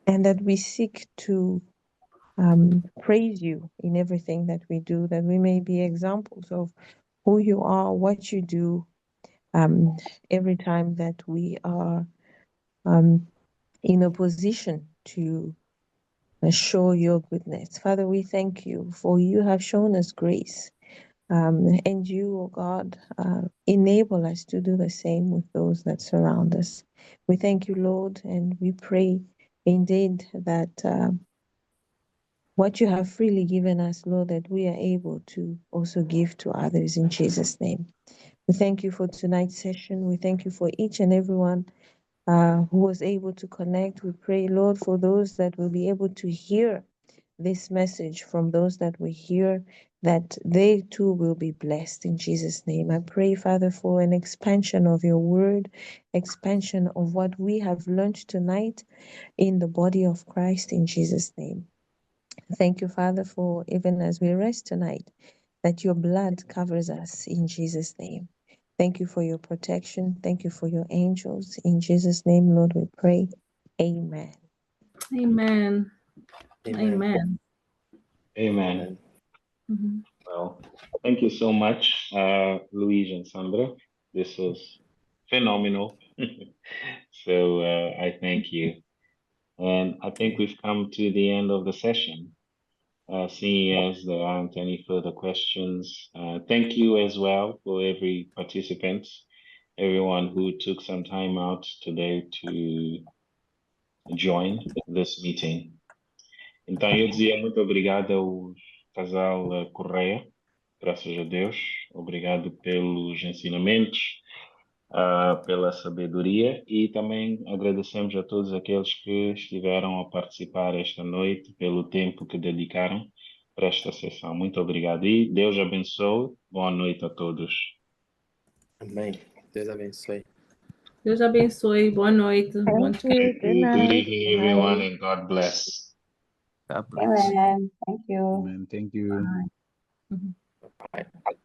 and that we seek to praise you in everything that we do, that we may be examples of who you are, what you do, every time that we are in a position to show your goodness. Father, we thank you for you have shown us grace, and you, oh God, enable us to do the same with those that surround us. We thank you, Lord, and we pray indeed that what you have freely given us, Lord, that we are able to also give to others in Jesus' name. We thank you for tonight's session. We thank you for each and everyone who was able to connect. We pray, Lord, for those that will be able to hear this message from those that we hear, that they too will be blessed in Jesus' name. I pray, Father, for an expansion of your word, expansion of what we have learned tonight in the body of Christ in Jesus' name. Thank you, Father, for even as we rest tonight, that your blood covers us in Jesus' name. Thank you for your protection. Thank you for your angels. In Jesus' name, Lord, we pray. Amen. Amen. Amen. Amen. Mm-hmm. Well, thank you so much, Luis and Sandra. This was phenomenal. So I thank you. And I think we've come to the end of the session. Seeing as there aren't any further questions, thank you as well for every participant, everyone who took some time out today to join this meeting. Então, eu dizia muito obrigado ao casal Correia, graças a Deus. Obrigado pelos ensinamentos, pela sabedoria, e também agradecemos a todos aqueles que estiveram a participar esta noite, pelo tempo que dedicaram para esta sessão. Muito obrigado e Deus abençoe. Boa noite a todos. Amém. Deus abençoe. Deus abençoe. Boa noite. Bom Thank you. Good Good night. evening, everyone, and God bless. God bless. Amen. Thank you. Amen. Thank you. Bye. Bye.